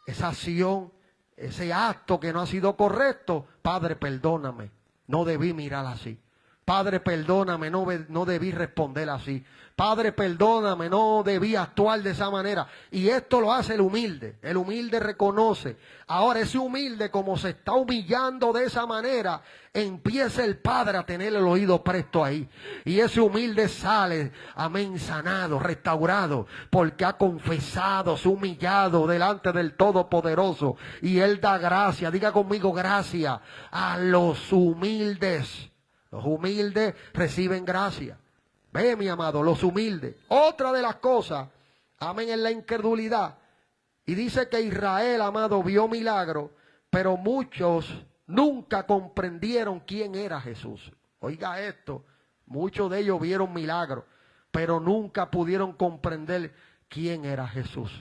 esa acción, ese acto que no ha sido correcto. Padre, perdóname, no debí mirar así. Padre, perdóname, no debí responder así. Padre, perdóname, no debí actuar de esa manera. Y esto lo hace el humilde. El humilde reconoce. Ahora ese humilde, como se está humillando de esa manera, empieza el Padre a tener el oído presto ahí. Y ese humilde sale, amén, sanado, restaurado, porque ha confesado, se ha humillado delante del Todopoderoso. Y Él da gracia, diga conmigo, gracia a los humildes. Los humildes reciben gracia. Ve, mi amado, los humildes. Otra de las cosas, amén, es la incredulidad. Y dice que Israel, amado, vio milagros, pero muchos nunca comprendieron quién era Jesús. Oiga esto, muchos de ellos vieron milagros, pero nunca pudieron comprender quién era Jesús.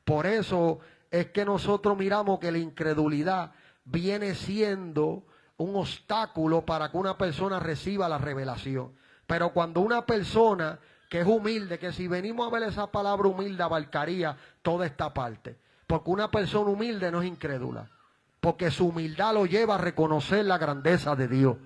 Por eso es que nosotros miramos que la incredulidad viene siendo un obstáculo para que una persona reciba la revelación. Pero cuando una persona que es humilde, que si venimos a ver esa palabra humilde abarcaría toda esta parte, porque una persona humilde no es incrédula. porque su humildad lo lleva a reconocer la grandeza de Dios.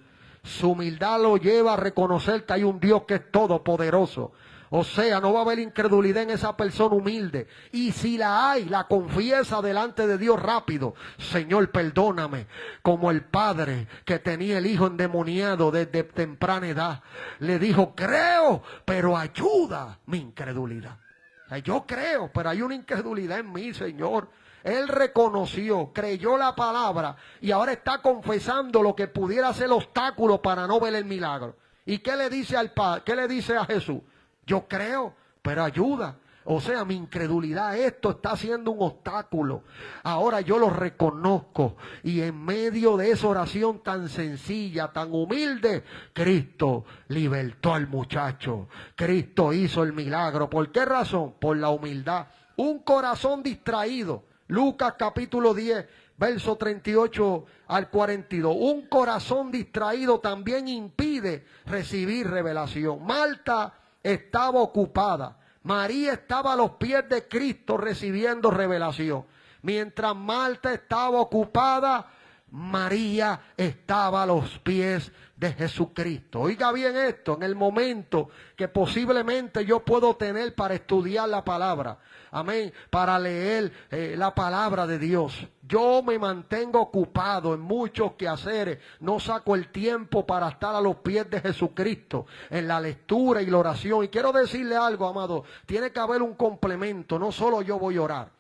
Su humildad lo lleva a reconocer que hay un Dios que es todopoderoso. O sea, no va a haber incredulidad en esa persona humilde. Y si la hay, la confiesa delante de Dios rápido. Señor, perdóname. Como el padre que tenía el hijo endemoniado desde temprana edad. Le dijo, creo, pero ayuda mi incredulidad. O sea, yo creo, pero hay una incredulidad en mí, Señor. Él reconoció, creyó la palabra y ahora está confesando lo que pudiera ser obstáculo para no ver el milagro. ¿Y qué le dice al Padre? ¿Qué le dice a Jesús? Yo creo, pero ayuda. O sea, mi incredulidad, esto está siendo un obstáculo. Ahora yo lo reconozco. Y en medio de esa oración tan sencilla, tan humilde, Cristo libertó al muchacho. Cristo hizo el milagro. ¿Por qué razón? Por la humildad. Un corazón distraído. Lucas capítulo 10, verso 38 al 42. Un corazón distraído también impide recibir revelación. Marta estaba ocupada. María estaba a los pies de Cristo recibiendo revelación. Mientras Marta estaba ocupada, María estaba a los pies de Jesucristo. Oiga bien esto, en el momento que posiblemente yo puedo tener para estudiar la palabra, amén, para leer la palabra de Dios, yo me mantengo ocupado en muchos quehaceres, no saco el tiempo para estar a los pies de Jesucristo en la lectura y la oración. Y quiero decirle algo, amado, tiene que haber un complemento, no solo yo voy a orar,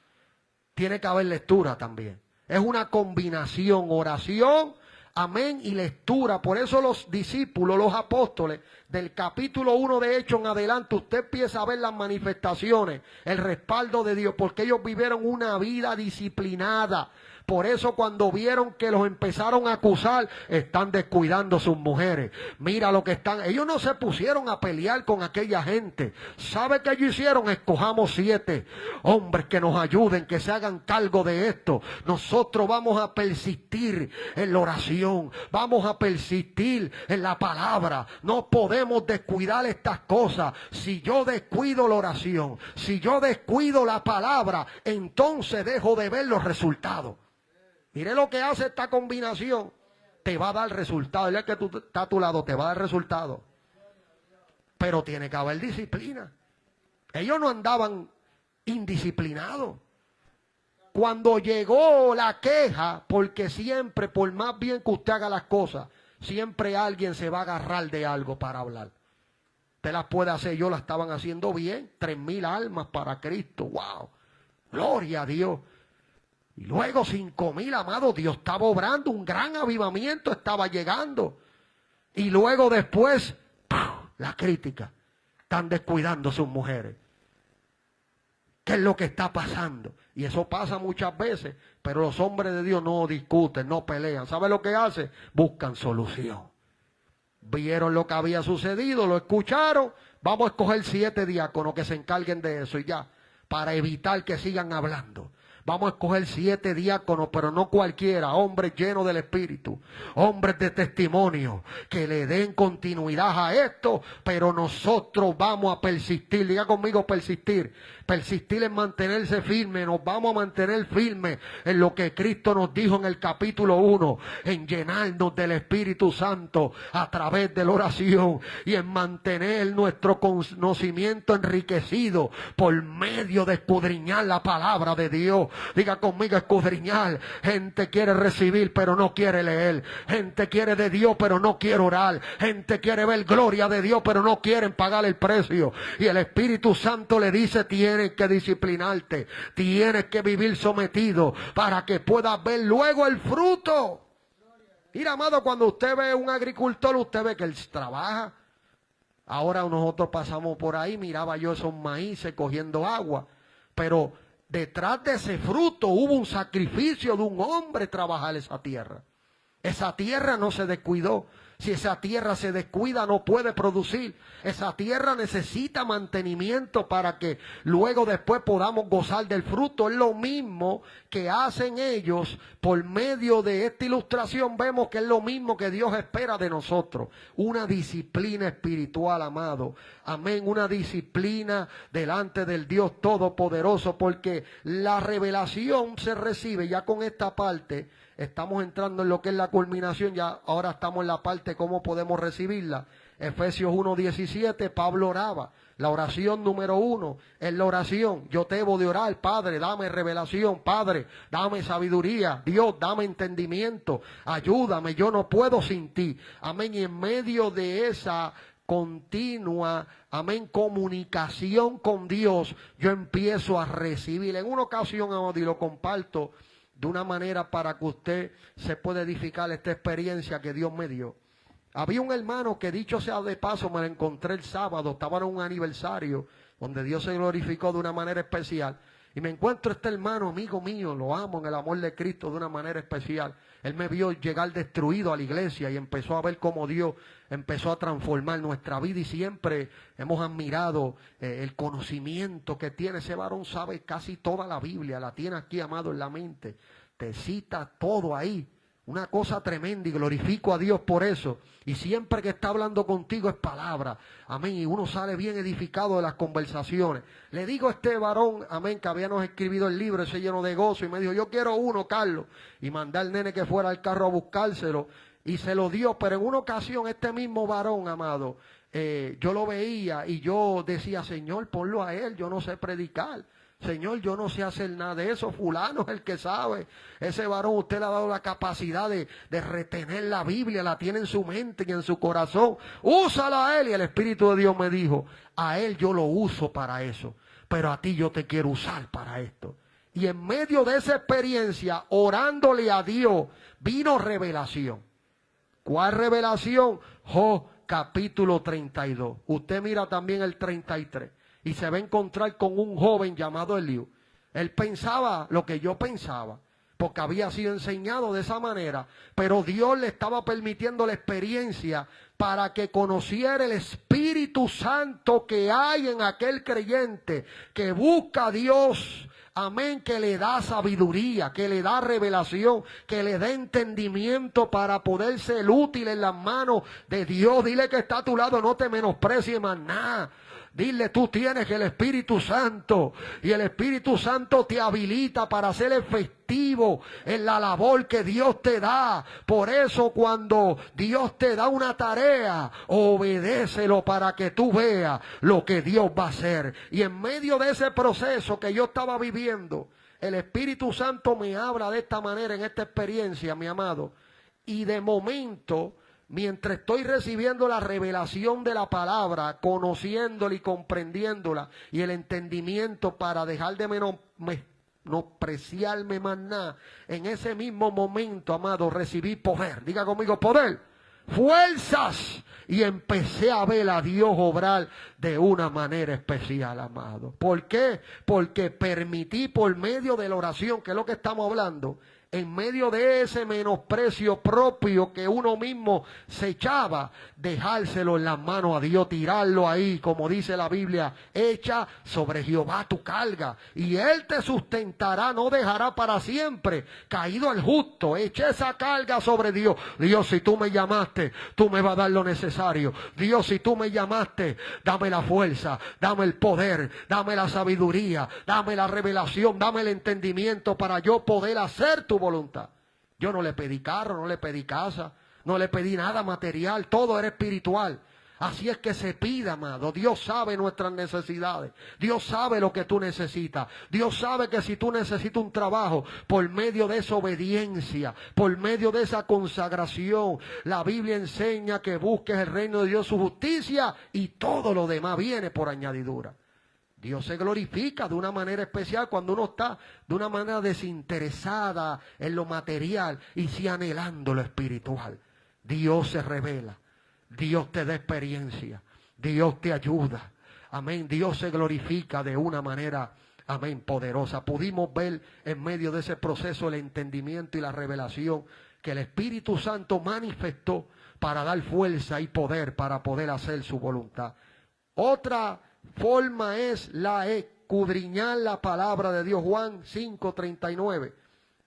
tiene que haber lectura también. Es una combinación, oración, amén, y lectura. Por eso los discípulos, los apóstoles, del capítulo 1 de Hechos en adelante, usted empieza a ver las manifestaciones, el respaldo de Dios, porque ellos vivieron una vida disciplinada. Por eso cuando vieron que los empezaron a acusar, están descuidando sus mujeres. Mira lo que están. Ellos no se pusieron a pelear con aquella gente. ¿Sabe qué ellos hicieron? Escojamos 7 hombres que nos ayuden, que se hagan cargo de esto. Nosotros vamos a persistir en la oración. Vamos a persistir en la palabra. No podemos descuidar estas cosas. Si yo descuido la oración, si yo descuido la palabra, entonces dejo de ver los resultados. Mire lo que hace esta combinación. Te va a dar resultado. El que está a tu lado te va a dar resultado. Pero tiene que haber disciplina. Ellos no andaban indisciplinados. Cuando llegó la queja, porque siempre, por más bien que usted haga las cosas, siempre alguien se va a agarrar de algo para hablar. Usted las puede hacer, ellos las estaban haciendo bien. 3,000 almas para Cristo. ¡Wow! Gloria a Dios. Y luego 5,000, amados, Dios estaba obrando, un gran avivamiento estaba llegando. Y luego después, ¡puf!, la crítica. Están descuidando sus mujeres. ¿Qué es lo que está pasando? Y eso pasa muchas veces, pero los hombres de Dios no discuten, no pelean. ¿Sabe lo que hacen? Buscan solución. Vieron lo que había sucedido, lo escucharon. Vamos a escoger 7 diáconos que se encarguen de eso y ya, para evitar que sigan hablando. Vamos a escoger 7 diáconos, pero no cualquiera, hombres llenos del Espíritu, hombres de testimonio, que le den continuidad a esto, pero nosotros vamos a persistir. Diga conmigo persistir. Persistir en mantenerse firme. Nos vamos a mantener firmes en lo que Cristo nos dijo en el capítulo 1, en llenarnos del Espíritu Santo a través de la oración y en mantener nuestro conocimiento enriquecido por medio de escudriñar la palabra de Dios. Diga conmigo escudriñar. Gente quiere recibir pero no quiere leer. Gente quiere de Dios pero no quiere orar. Gente quiere ver gloria de Dios pero no quieren pagar el precio. Y el Espíritu Santo le dice: tienes que disciplinarte, tienes que vivir sometido para que puedas ver luego el fruto. Mira, amado, cuando usted ve un agricultor, usted ve que él trabaja. Ahora nosotros pasamos por ahí, miraba yo esos maíces cogiendo agua, pero detrás de ese fruto hubo un sacrificio de un hombre trabajar esa tierra. Esa tierra no se descuidó. Si esa tierra se descuida, no puede producir. Esa tierra necesita mantenimiento para que luego después podamos gozar del fruto. Es lo mismo que hacen ellos. Por medio de esta ilustración vemos que es lo mismo que Dios espera de nosotros. Una disciplina espiritual, amado. Amén. Una disciplina delante del Dios Todopoderoso, porque la revelación se recibe, ya con esta parte, estamos entrando en lo que es la culminación, ya ahora estamos en la parte de cómo podemos recibirla. Efesios 1:17, Pablo oraba. La oración número 1 es la oración. Yo debo de orar, Padre, dame revelación, Padre, dame sabiduría, Dios, dame entendimiento, ayúdame, yo no puedo sin ti. Amén, y en medio de esa continua, amén, comunicación con Dios, yo empiezo a recibir. En una ocasión, y lo comparto de una manera para que usted se pueda edificar esta experiencia que Dios me dio. Había un hermano que, dicho sea de paso, me lo encontré el sábado, estaba en un aniversario donde Dios se glorificó de una manera especial. Y me encuentro este hermano, amigo mío, lo amo en el amor de Cristo de una manera especial. Él me vio llegar destruido a la iglesia y empezó a ver cómo Dios empezó a transformar nuestra vida. Y siempre hemos admirado el conocimiento que tiene. Ese varón sabe casi toda la Biblia, la tiene aquí, amado, en la mente. Te cita todo ahí. Una cosa tremenda, y glorifico a Dios por eso. Y siempre que está hablando contigo es palabra. Amén. Y uno sale bien edificado de las conversaciones. Le digo a este varón, amén, que habíamos escrito el libro, ese lleno de gozo. Y me dijo, yo quiero uno, Carlos. Y mandé al nene que fuera al carro a buscárselo. Y se lo dio. Pero en una ocasión este mismo varón, amado, yo lo veía y yo decía, Señor, ponlo a él. Yo no sé predicar. Señor, yo no sé hacer nada de eso. Fulano es el que sabe. Ese varón, usted le ha dado la capacidad de retener la Biblia, la tiene en su mente y en su corazón. Úsala a él. Y el Espíritu de Dios me dijo, a él yo lo uso para eso, pero a ti yo te quiero usar para esto. Y en medio de esa experiencia, orándole a Dios, vino revelación. ¿Cuál revelación? Job capítulo 32. Usted mira también el 33. Y se va a encontrar con un joven llamado Eliú. Él pensaba lo que yo pensaba, porque había sido enseñado de esa manera. Pero Dios le estaba permitiendo la experiencia para que conociera el Espíritu Santo que hay en aquel creyente que busca a Dios. Amén, que le da sabiduría, que le da revelación, que le da entendimiento para poder ser útil en las manos de Dios. Dile que está a tu lado, no te menosprecie más nada. Dile, tú tienes el Espíritu Santo y el Espíritu Santo te habilita para ser efectivo en la labor que Dios te da. Por eso cuando Dios te da una tarea, obedécelo para que tú veas lo que Dios va a hacer. Y en medio de ese proceso que yo estaba viviendo, el Espíritu Santo me habla de esta manera en esta experiencia, mi amado. Y de momento, mientras estoy recibiendo la revelación de la palabra, conociéndola y comprendiéndola, y el entendimiento para dejar de menospreciarme más nada, en ese mismo momento, amado, recibí poder. Diga conmigo, poder, fuerzas, y empecé a ver a Dios obrar de una manera especial, amado. ¿Por qué? Porque permití por medio de la oración, que es lo que estamos hablando, en medio de ese menosprecio propio que uno mismo se echaba, dejárselo en las manos a Dios, tirarlo ahí, como dice la Biblia, echa sobre Jehová tu carga, y Él te sustentará, no dejará para siempre caído el justo. Echa esa carga sobre Dios. Dios, si tú me llamaste, tú me vas a dar lo necesario. Dios, si tú me llamaste, dame la fuerza, dame el poder, dame la sabiduría, dame la revelación, dame el entendimiento para yo poder hacer tu voluntad. Yo no le pedí carro, no le pedí casa, no le pedí nada material, todo era espiritual. Así es que se pida, amado. Dios sabe nuestras necesidades. Dios sabe lo que tú necesitas. Dios sabe que si tú necesitas un trabajo, por medio de esa obediencia, por medio de esa consagración, la Biblia enseña que busques el reino de Dios, su justicia, y todo lo demás viene por añadidura. Dios se glorifica de una manera especial cuando uno está de una manera desinteresada en lo material y sí anhelando lo espiritual. Dios se revela, Dios te da experiencia, Dios te ayuda. Amén, Dios se glorifica de una manera, amén, poderosa. Pudimos ver en medio de ese proceso el entendimiento y la revelación que el Espíritu Santo manifestó para dar fuerza y poder para poder hacer su voluntad. Otra forma es la escudriñar la palabra de Dios. Juan 5:39.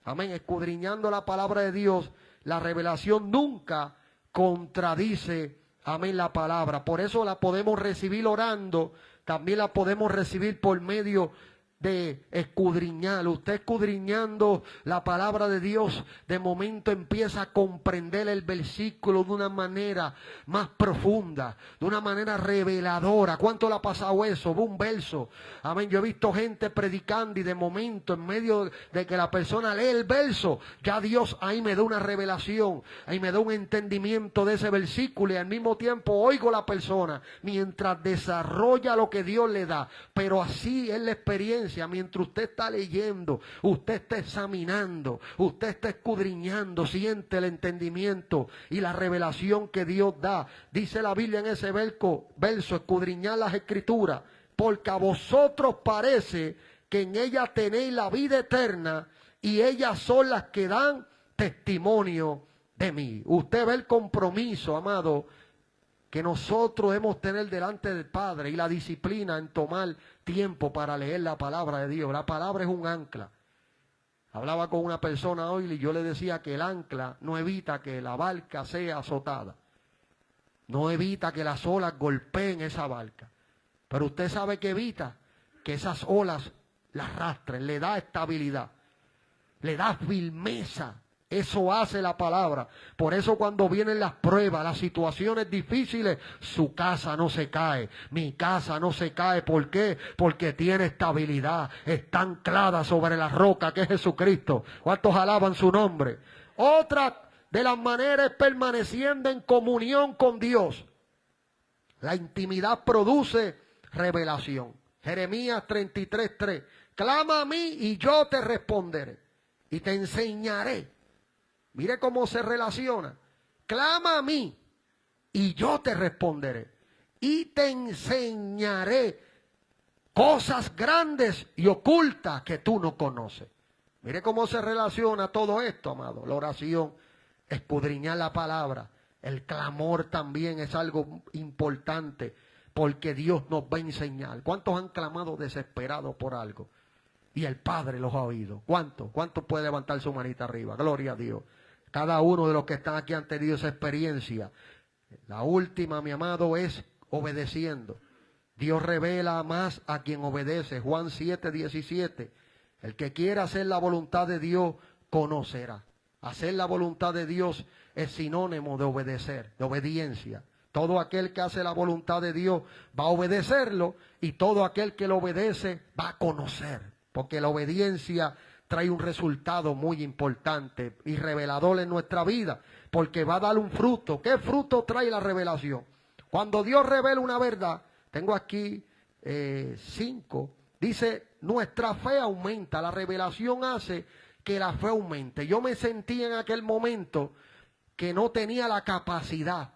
Amén. Escudriñando la palabra de Dios, la revelación nunca contradice, amén, la palabra. Por eso la podemos recibir orando, también la podemos recibir por medio de escudriñar. Usted escudriñando la palabra de Dios, de momento empieza a comprender el versículo de una manera más profunda, de una manera reveladora. ¿Cuánto le ha pasado eso? Un verso. Amén. Yo he visto gente predicando y de momento, en medio de que la persona lee el verso, ya Dios ahí me da una revelación, ahí me da un entendimiento de ese versículo y al mismo tiempo oigo a la persona mientras desarrolla lo que Dios le da. Pero así es la experiencia. Mientras usted está leyendo, usted está examinando, usted está escudriñando, siente el entendimiento y la revelación que Dios da. Dice la Biblia en ese verso, escudriñar las Escrituras, porque a vosotros parece que en ellas tenéis la vida eterna y ellas son las que dan testimonio de mí. Usted ve el compromiso, amado, que nosotros hemos tener delante del Padre y la disciplina en tomar tiempo para leer la palabra de Dios. La palabra es un ancla. Hablaba con una persona hoy y yo le decía que el ancla no evita que la barca sea azotada. No evita que las olas golpeen esa barca. Pero usted sabe que evita que esas olas la arrastren, le da estabilidad, le da firmeza. Eso hace la palabra. Por eso cuando vienen las pruebas, las situaciones difíciles, su casa no se cae. Mi casa no se cae. ¿Por qué? Porque tiene estabilidad. Está anclada sobre la roca que es Jesucristo. ¿Cuántos alaban su nombre? Otra de las maneras es permaneciendo en comunión con Dios. La intimidad produce revelación. Jeremías 33:3. Clama a mí y yo te responderé y te enseñaré. Mire cómo se relaciona. Clama a mí y yo te responderé y te enseñaré cosas grandes y ocultas que tú no conoces. Mire cómo se relaciona todo esto, amado. La oración, escudriñar la palabra, el clamor también es algo importante porque Dios nos va a enseñar. ¿Cuántos han clamado desesperados por algo? Y el Padre los ha oído. ¿Cuántos? ¿Cuántos puede levantar su manita arriba? Gloria a Dios. Cada uno de los que están aquí han tenido esa experiencia. La última, mi amado, es obedeciendo. Dios revela más a quien obedece. Juan 7:17. El que quiera hacer la voluntad de Dios, conocerá. Hacer la voluntad de Dios es sinónimo de obedecer, de obediencia. Todo aquel que hace la voluntad de Dios va a obedecerlo y todo aquel que lo obedece va a conocer. Porque la obediencia trae un resultado muy importante y revelador en nuestra vida, porque va a dar un fruto. ¿Qué fruto trae la revelación? Cuando Dios revela una verdad, tengo aquí 5, dice, nuestra fe aumenta. La revelación hace que la fe aumente. Yo me sentí en aquel momento que no tenía la capacidad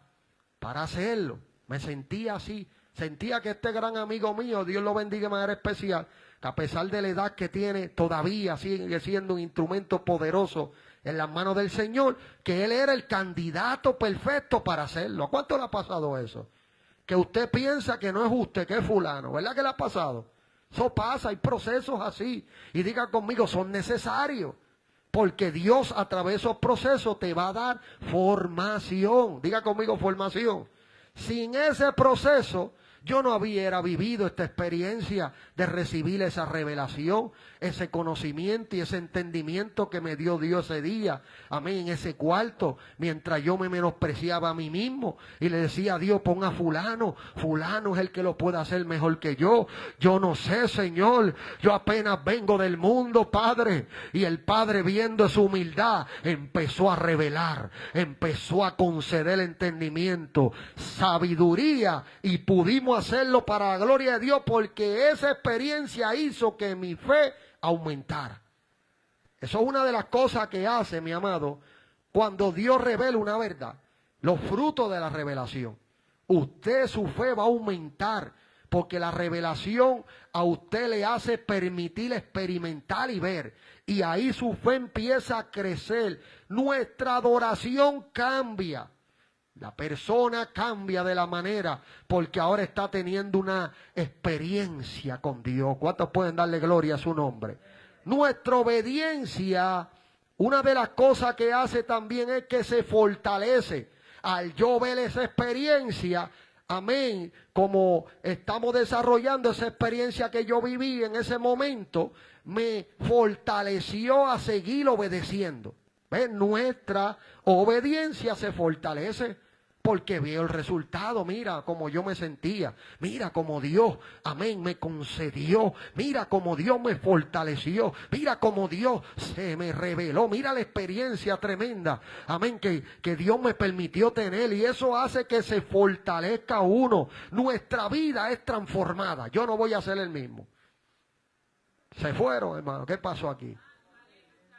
para hacerlo. Me sentía así. Sentía que este gran amigo mío, Dios lo bendiga de manera especial, que a pesar de la edad que tiene, todavía sigue siendo un instrumento poderoso en las manos del Señor, que él era el candidato perfecto para hacerlo. ¿A cuánto le ha pasado eso? Que usted piensa que no es usted, que es fulano. ¿Verdad que le ha pasado? Eso pasa, hay procesos así. Y diga conmigo, son necesarios. Porque Dios a través de esos procesos te va a dar formación. Diga conmigo, formación. Sin ese proceso, yo no hubiera vivido esta experiencia de recibir esa revelación, ese conocimiento y ese entendimiento que me dio Dios ese día. Amén, en ese cuarto, mientras yo me menospreciaba a mí mismo y le decía a Dios, pon a fulano, fulano es el que lo puede hacer mejor que yo. Yo no sé, Señor, yo apenas vengo del mundo, Padre. Y el Padre, viendo su humildad, empezó a revelar, empezó a conceder entendimiento, sabiduría, y pudimos hacerlo para la gloria de Dios, porque esa experiencia hizo que mi fe aumentara. Eso es una de las cosas que hace, mi amado, cuando Dios revela una verdad, los frutos de la revelación. Usted, su fe va a aumentar, porque la revelación a usted le hace permitir experimentar y ver, y ahí su fe empieza a crecer. Nuestra adoración cambia. La persona cambia de la manera porque ahora está teniendo una experiencia con Dios. ¿Cuántos pueden darle gloria a su nombre? Nuestra obediencia, una de las cosas que hace también es que se fortalece. Al yo ver esa experiencia, amén, como estamos desarrollando esa experiencia que yo viví en ese momento, me fortaleció a seguir obedeciendo. ¿Ves? Nuestra obediencia se fortalece porque veo el resultado. Mira cómo yo me sentía, mira cómo Dios, amén, me concedió, mira cómo Dios me fortaleció, mira cómo Dios se me reveló, mira la experiencia tremenda, amén, que Dios me permitió tener, y eso hace que se fortalezca uno. Nuestra vida es transformada. Yo no voy a ser el mismo. Se fueron, hermano. ¿Qué pasó aquí?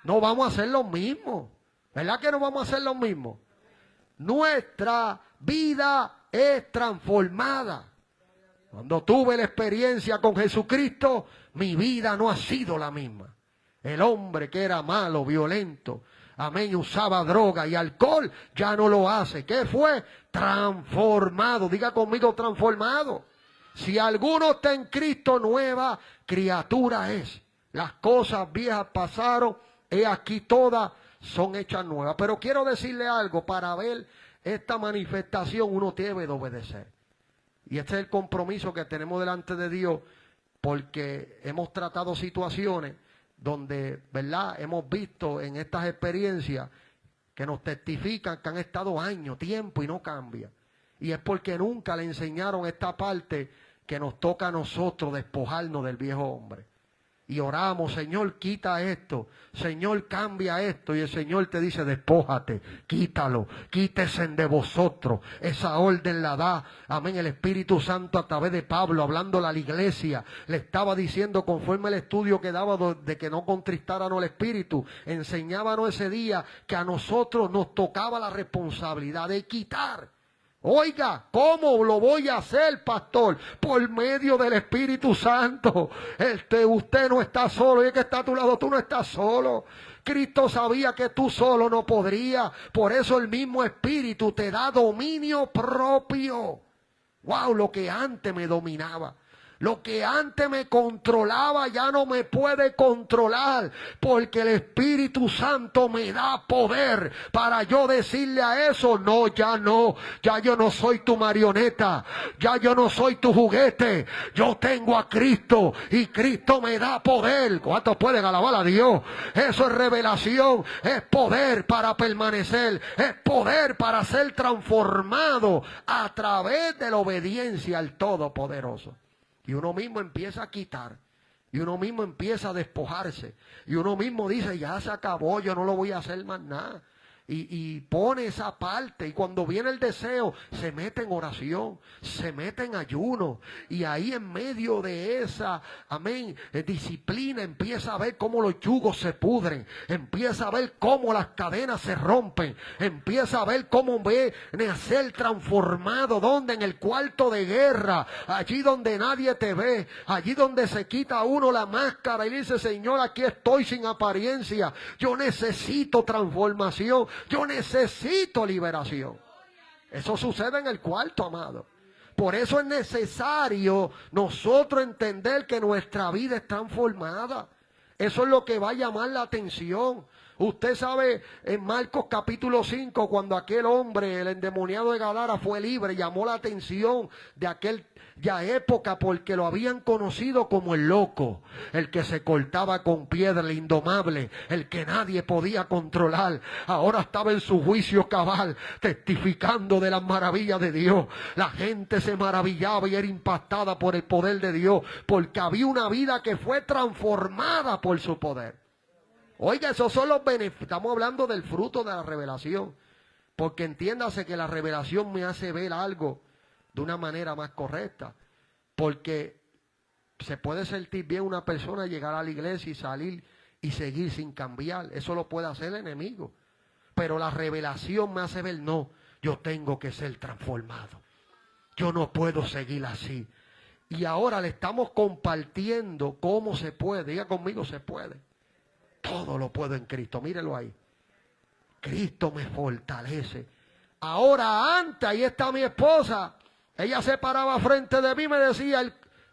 No vamos a hacer lo mismo. ¿Verdad que no vamos a hacer lo mismo? Nuestra vida es transformada. Cuando tuve la experiencia con Jesucristo, mi vida no ha sido la misma. El hombre que era malo, violento, amén, usaba droga y alcohol, ya no lo hace. ¿Qué fue? Transformado. Diga conmigo, transformado. Si alguno está en Cristo, nueva criatura es. Las cosas viejas pasaron, he aquí todas son hechas nuevas. Pero quiero decirle algo, para ver esta manifestación uno debe de obedecer. Y este es el compromiso que tenemos delante de Dios, porque hemos tratado situaciones donde, ¿verdad?, hemos visto en estas experiencias que nos testifican que han estado años, tiempo y no cambia. Y es porque nunca le enseñaron esta parte que nos toca a nosotros despojarnos del viejo hombre. Y oramos, Señor, quita esto, Señor, cambia esto. Y el Señor te dice, despójate, quítalo, quítese de vosotros. Esa orden la da, amén, el Espíritu Santo a través de Pablo, hablándole a la iglesia. Le estaba diciendo, conforme el estudio que daba de que no contristáramos el Espíritu, enseñábamos ese día que a nosotros nos tocaba la responsabilidad de quitar. Oiga, ¿cómo lo voy a hacer, pastor? Por medio del Espíritu Santo. Usted no está solo, y el que está a tu lado, tú no estás solo. Cristo sabía que tú solo no podrías. Por eso el mismo Espíritu te da dominio propio. Wow, lo que antes me dominaba. Lo que antes me controlaba ya no me puede controlar, porque el Espíritu Santo me da poder para yo decirle a eso, no, ya yo no soy tu marioneta, ya yo no soy tu juguete, yo tengo a Cristo y Cristo me da poder. ¿Cuántos pueden alabar a Dios? Eso es revelación, es poder para permanecer, es poder para ser transformado a través de la obediencia al Todopoderoso. Y uno mismo empieza a quitar. Y uno mismo empieza a despojarse. Y uno mismo dice, ya se acabó, yo no lo voy a hacer más nada. Y pone esa parte. Y cuando viene el deseo, se mete en oración, se mete en ayuno. Y ahí en medio de esa, amén, disciplina, empieza a ver cómo los yugos se pudren. Empieza a ver cómo las cadenas se rompen. Empieza a ver cómo ve nacer transformado. ¿Dónde? En el cuarto de guerra. Allí donde nadie te ve. Allí donde se quita uno la máscara y dice, Señor, aquí estoy sin apariencia. Yo necesito transformación. Yo necesito liberación. Eso sucede en el cuarto, amado. Por eso es necesario nosotros entender que nuestra vida es transformada. Eso es lo que va a llamar la atención. Usted sabe en Marcos capítulo 5, cuando aquel hombre, el endemoniado de Gadara, fue libre, llamó la atención de aquella época porque lo habían conocido como el loco, el que se cortaba con piedra, el indomable, el que nadie podía controlar. Ahora estaba en su juicio cabal, testificando de las maravillas de Dios. La gente se maravillaba y era impactada por el poder de Dios, porque había una vida que fue transformada por su poder. Oiga, esos son los beneficios. Estamos hablando del fruto de la revelación. Porque entiéndase que la revelación me hace ver algo de una manera más correcta. Porque se puede sentir bien una persona, llegar a la iglesia y salir y seguir sin cambiar. Eso lo puede hacer el enemigo. Pero la revelación me hace ver, no, yo tengo que ser transformado. Yo no puedo seguir así. Y ahora le estamos compartiendo cómo se puede. Diga conmigo, se puede. Todo lo puedo en Cristo, mírelo ahí. Cristo me fortalece. Ahora antes, ahí está mi esposa. Ella se paraba frente de mí y me decía,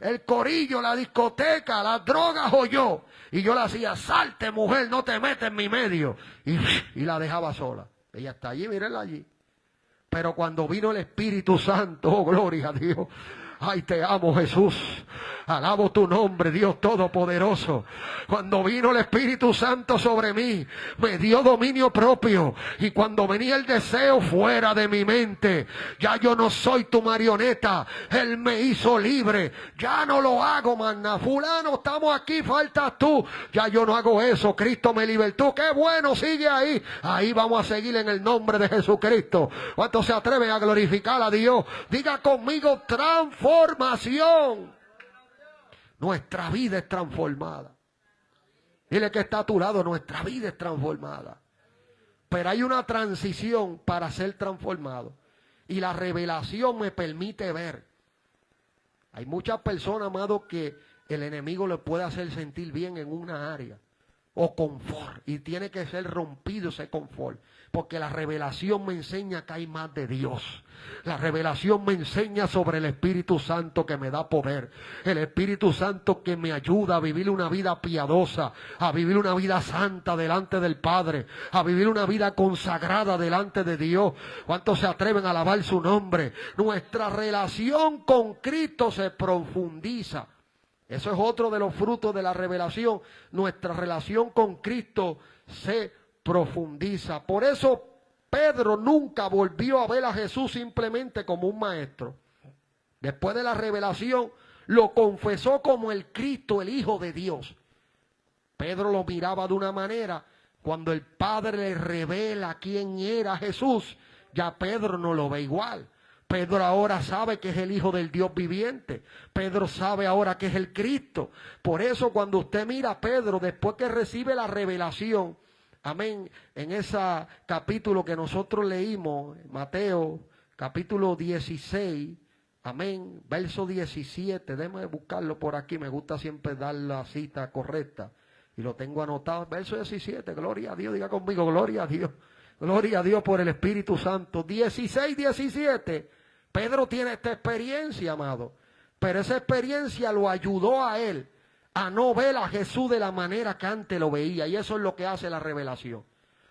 el corillo, la discoteca, las drogas o yo. Y yo le hacía, salte mujer, no te metas en mi medio. Y la dejaba sola. Ella está allí, mírenla allí. Pero cuando vino el Espíritu Santo, oh gloria a Dios. Ay, te amo, Jesús. Alabo tu nombre, Dios Todopoderoso. Cuando vino el Espíritu Santo sobre mí, me dio dominio propio. Y cuando venía el deseo fuera de mi mente, ya yo no soy tu marioneta. Él me hizo libre. Ya no lo hago, maná. Fulano, estamos aquí, faltas tú. Ya yo no hago eso. Cristo me libertó. Qué bueno, sigue ahí. Ahí vamos a seguir en el nombre de Jesucristo. ¿Cuántos se atreven a glorificar a Dios? Diga conmigo, transformación. Nuestra vida es transformada. Dile que está a tu lado, nuestra vida es transformada. Pero hay una transición para ser transformado. Y la revelación me permite ver. Hay muchas personas, amados, que el enemigo le puede hacer sentir bien en una área. O confort. Y tiene que ser rompido ese confort. Porque la revelación me enseña que hay más de Dios. La revelación me enseña sobre el Espíritu Santo que me da poder. El Espíritu Santo que me ayuda a vivir una vida piadosa, a vivir una vida santa delante del Padre, a vivir una vida consagrada delante de Dios. ¿Cuántos se atreven a alabar su nombre? Nuestra relación con Cristo se profundiza. Eso es otro de los frutos de la revelación. Nuestra relación con Cristo se profundiza. Por eso Pedro nunca volvió a ver a Jesús simplemente como un maestro. Después de la revelación, lo confesó como el Cristo, el Hijo de Dios. Pedro lo miraba de una manera. Cuando el Padre le revela quién era Jesús, ya Pedro no lo ve igual. Pedro ahora sabe que es el Hijo del Dios viviente. Pedro sabe ahora que es el Cristo. Por eso cuando usted mira a Pedro, después que recibe la revelación, amén, en ese capítulo que nosotros leímos, Mateo, capítulo 16, amén, verso 17, déjame buscarlo por aquí, me gusta siempre dar la cita correcta, y lo tengo anotado, verso 17, gloria a Dios, diga conmigo, gloria a Dios por el Espíritu Santo, 16, 17, Pedro tiene esta experiencia, amado, pero esa experiencia lo ayudó a él a no ver a Jesús de la manera que antes lo veía. Y eso es lo que hace la revelación.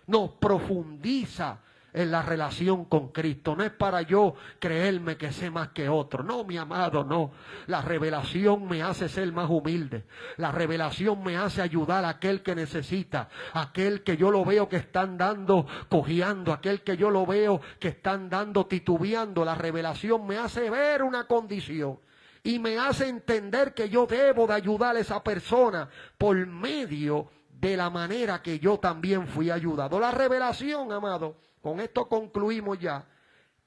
Nos profundiza en la relación con Cristo. No es para yo creerme que sé más que otro. No, mi amado, no. La revelación me hace ser más humilde. La revelación me hace ayudar a aquel que necesita. Aquel que yo lo veo que están dando cojeando. Aquel que yo lo veo que están dando titubeando. La revelación me hace ver una condición. Y me hace entender que yo debo de ayudar a esa persona por medio de la manera que yo también fui ayudado. La revelación, amado, con esto concluimos ya.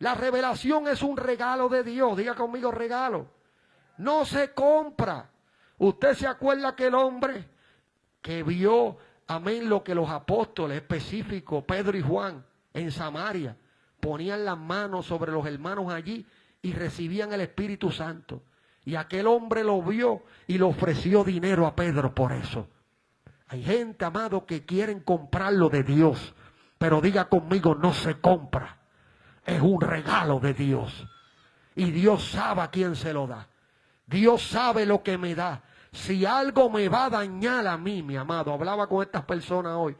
La revelación es un regalo de Dios. Diga conmigo, regalo. No se compra. Usted se acuerda que el hombre que vio, amén, lo que los apóstoles específicos, Pedro y Juan, en Samaria, ponían las manos sobre los hermanos allí y recibían el Espíritu Santo. Y aquel hombre lo vio y le ofreció dinero a Pedro por eso. Hay gente, amado, que quieren comprarlo de Dios. Pero diga conmigo, no se compra. Es un regalo de Dios. Y Dios sabe a quién se lo da. Dios sabe lo que me da. Si algo me va a dañar a mí, mi amado. Hablaba con estas personas hoy.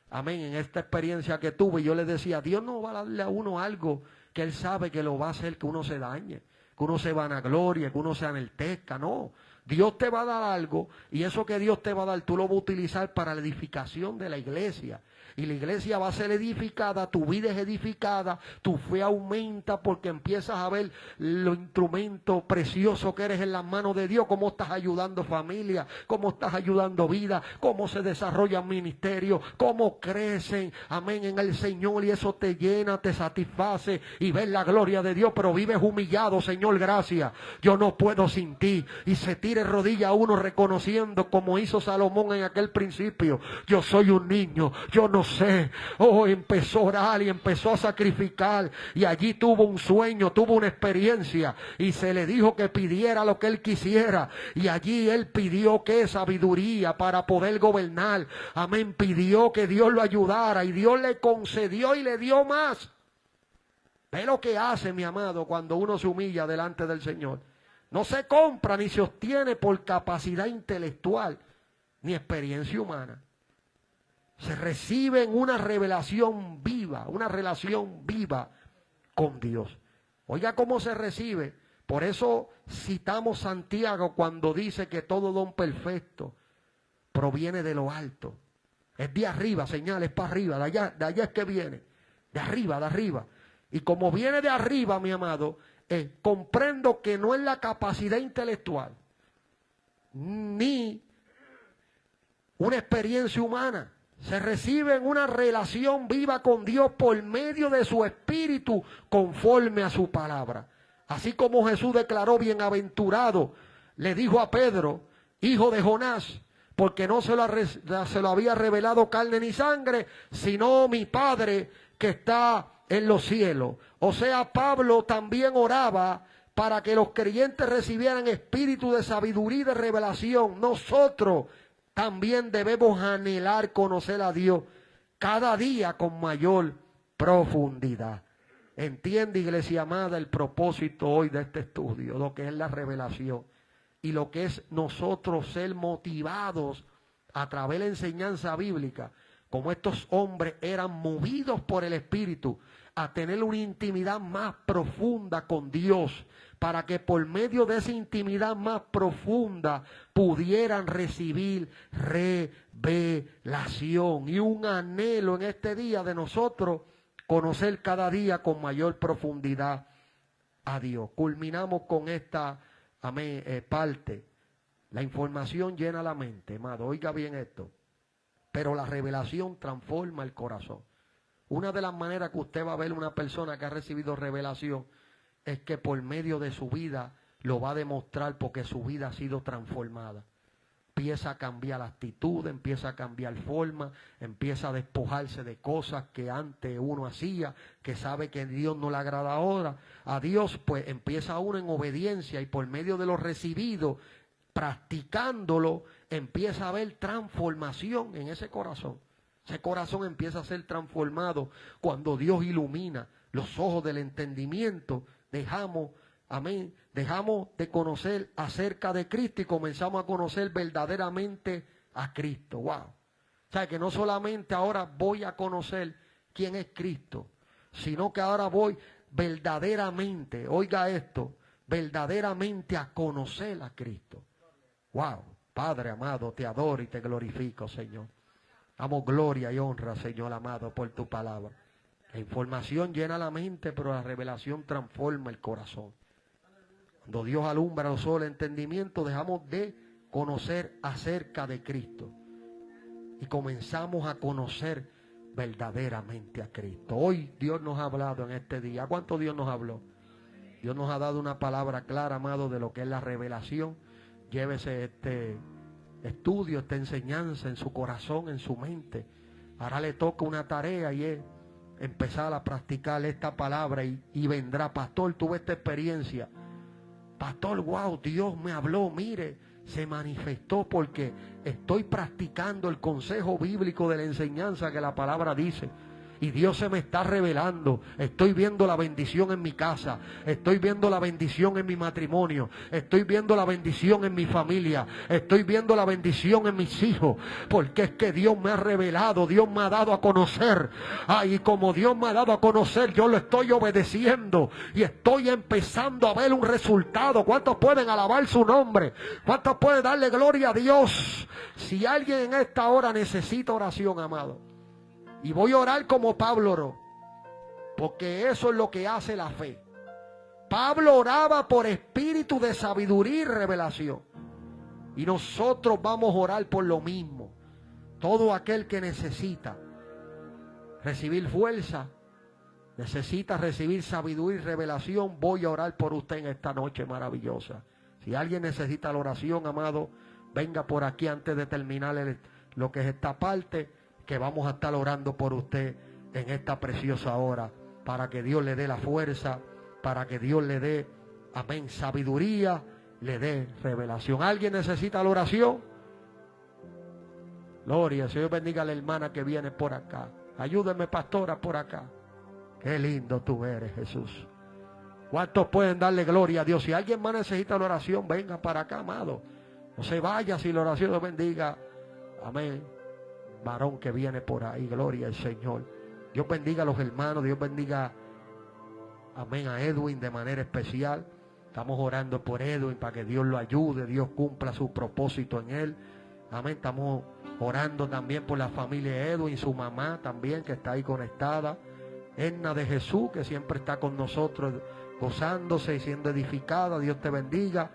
Amén, en esta experiencia que tuve. Yo les decía, Dios no va a darle a uno algo que Él sabe que lo va a hacer que uno se dañe. Que uno se vanaglorie, que uno se enaltezca, no. Dios te va a dar algo y eso que Dios te va a dar tú lo vas a utilizar para la edificación de la iglesia. Y la iglesia va a ser edificada, tu vida es edificada, tu fe aumenta porque empiezas a ver los instrumentos preciosos que eres en las manos de Dios, cómo estás ayudando familia, cómo estás ayudando vida, cómo se desarrollan ministerios, cómo crecen, amén, en el Señor, y eso te llena, te satisface y ves la gloria de Dios, pero vives humillado, Señor, gracias, yo no puedo sin ti, y se tire rodilla a uno reconociendo como hizo Salomón en aquel principio, yo soy un niño, yo no sé, empezó a orar y empezó a sacrificar y allí tuvo un sueño, tuvo una experiencia y se le dijo que pidiera lo que él quisiera y allí él pidió que sabiduría para poder gobernar, amén, pidió que Dios lo ayudara y Dios le concedió y le dio más. Ve lo que hace, mi amado, cuando uno se humilla delante del Señor. No se compra ni se obtiene por capacidad intelectual ni experiencia humana. Se recibe en una revelación viva, una relación viva con Dios. Oiga cómo se recibe. Por eso citamos Santiago cuando dice que todo don perfecto proviene de lo alto. Es de arriba, señales para arriba, de allá es que viene. De arriba, de arriba. Y como viene de arriba, mi amado, comprendo que no es la capacidad intelectual, ni una experiencia humana. Se recibe en una relación viva con Dios por medio de su Espíritu conforme a su palabra. Así como Jesús declaró bienaventurado, le dijo a Pedro, hijo de Jonás, porque no se lo había revelado carne ni sangre, sino mi Padre que está en los cielos. O sea, Pablo también oraba para que los creyentes recibieran espíritu de sabiduría y de revelación. Nosotros también debemos anhelar conocer a Dios cada día con mayor profundidad. Entiende, iglesia amada, el propósito hoy de este estudio, lo que es la revelación y lo que es nosotros ser motivados a través de la enseñanza bíblica, como estos hombres eran movidos por el Espíritu a tener una intimidad más profunda con Dios, para que por medio de esa intimidad más profunda pudieran recibir revelación y un anhelo en este día de nosotros conocer cada día con mayor profundidad a Dios. Culminamos con esta parte. La información llena la mente, amado. Oiga bien esto. Pero la revelación transforma el corazón. Una de las maneras que usted va a ver una persona que ha recibido revelación es que por medio de su vida lo va a demostrar, porque su vida ha sido transformada. Empieza a cambiar la actitud, empieza a cambiar forma, empieza a despojarse de cosas que antes uno hacía, que sabe que a Dios no le agrada ahora. A Dios pues empieza uno en obediencia, y por medio de lo recibido, practicándolo, empieza a haber transformación en ese corazón. Ese corazón empieza a ser transformado cuando Dios ilumina los ojos del entendimiento. Dejamos de conocer acerca de Cristo y comenzamos a conocer verdaderamente a Cristo. Wow. O sea, que no solamente ahora voy a conocer quién es Cristo, sino que ahora voy verdaderamente, oiga esto, verdaderamente a conocer a Cristo. Wow. Padre amado, te adoro y te glorifico, Señor. Damos gloria y honra, Señor amado, por tu palabra. La información llena la mente, pero la revelación transforma el corazón. Cuando Dios alumbra los ojos del entendimiento, dejamos de conocer acerca de Cristo y comenzamos a conocer verdaderamente a Cristo. Hoy Dios nos ha hablado en este día. ¿Cuánto Dios nos habló? Dios nos ha dado una palabra clara, amado, de lo que es la revelación. Llévese este estudio, esta enseñanza en su corazón, en su mente. Ahora le toca una tarea y es empezar a practicar esta palabra y vendrá. Pastor, tuve esta experiencia. Pastor, wow, Dios me habló, mire, se manifestó porque estoy practicando el consejo bíblico de la enseñanza que la palabra dice. Y Dios se me está revelando. Estoy viendo la bendición en mi casa. Estoy viendo la bendición en mi matrimonio. Estoy viendo la bendición en mi familia. Estoy viendo la bendición en mis hijos. Porque es que Dios me ha revelado. Dios me ha dado a conocer. Y como Dios me ha dado a conocer, yo lo estoy obedeciendo. Y estoy empezando a ver un resultado. ¿Cuántos pueden alabar su nombre? ¿Cuántos pueden darle gloria a Dios? Si alguien en esta hora necesita oración, amado, y voy a orar como Pablo oró, porque eso es lo que hace la fe. Pablo oraba por espíritu de sabiduría y revelación. Y nosotros vamos a orar por lo mismo. Todo aquel que necesita recibir fuerza, necesita recibir sabiduría y revelación, voy a orar por usted en esta noche maravillosa. Si alguien necesita la oración, amado, venga por aquí antes de terminar lo que es esta parte, que vamos a estar orando por usted en esta preciosa hora, para que Dios le dé la fuerza, para que Dios le dé, amén, sabiduría, le dé revelación. ¿Alguien necesita la oración? Gloria, Señor bendiga a la hermana que viene por acá. Ayúdeme, pastora, por acá. Qué lindo tú eres, Jesús. ¿Cuántos pueden darle gloria a Dios? Si alguien más necesita la oración, venga para acá, amado. No se vaya si la oración lo bendiga. Amén. Varón que viene por ahí, gloria al Señor. Dios bendiga a los hermanos, Dios bendiga amén, a Edwin de manera especial. Estamos orando por Edwin para que Dios lo ayude, Dios cumpla su propósito en él. Amén. Estamos orando también por la familia de Edwin, su mamá también que está ahí conectada. Edna de Jesús, que siempre está con nosotros gozándose y siendo edificada. Dios te bendiga.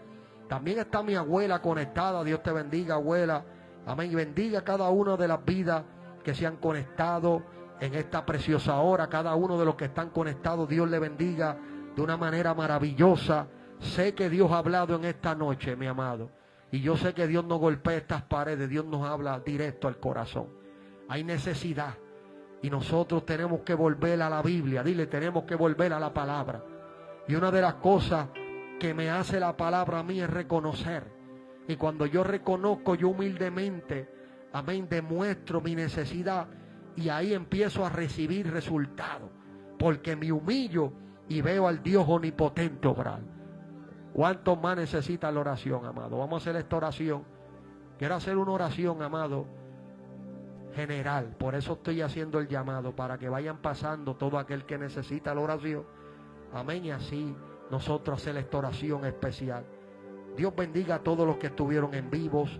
También está mi abuela conectada. Dios te bendiga, abuela. Amén. Y bendiga a cada una de las vidas que se han conectado en esta preciosa hora. Cada uno de los que están conectados, Dios le bendiga de una manera maravillosa. Sé que Dios ha hablado en esta noche, mi amado. Y yo sé que Dios no golpea estas paredes. Dios nos habla directo al corazón. Hay necesidad. Y nosotros tenemos que volver a la Biblia. Dile, tenemos que volver a la palabra. Y una de las cosas que me hace la palabra a mí es reconocer. Y cuando yo reconozco, yo humildemente, amén, demuestro mi necesidad. Y ahí empiezo a recibir resultados. Porque me humillo y veo al Dios omnipotente obrar. ¿Cuántos más necesita la oración, amado? Vamos a hacer esta oración. Quiero hacer una oración, amado, general. Por eso estoy haciendo el llamado, para que vayan pasando todo aquel que necesita la oración. Amén. Y así nosotros hacer esta oración especial. Dios bendiga a todos los que estuvieron en vivos.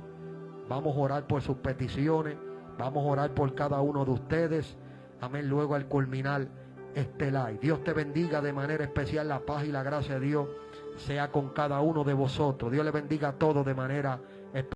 Vamos a orar por sus peticiones. Vamos a orar por cada uno de ustedes. Amén. Luego al culminar este live. Dios te bendiga de manera especial. La paz y la gracia de Dios sea con cada uno de vosotros. Dios le bendiga a todos de manera especial.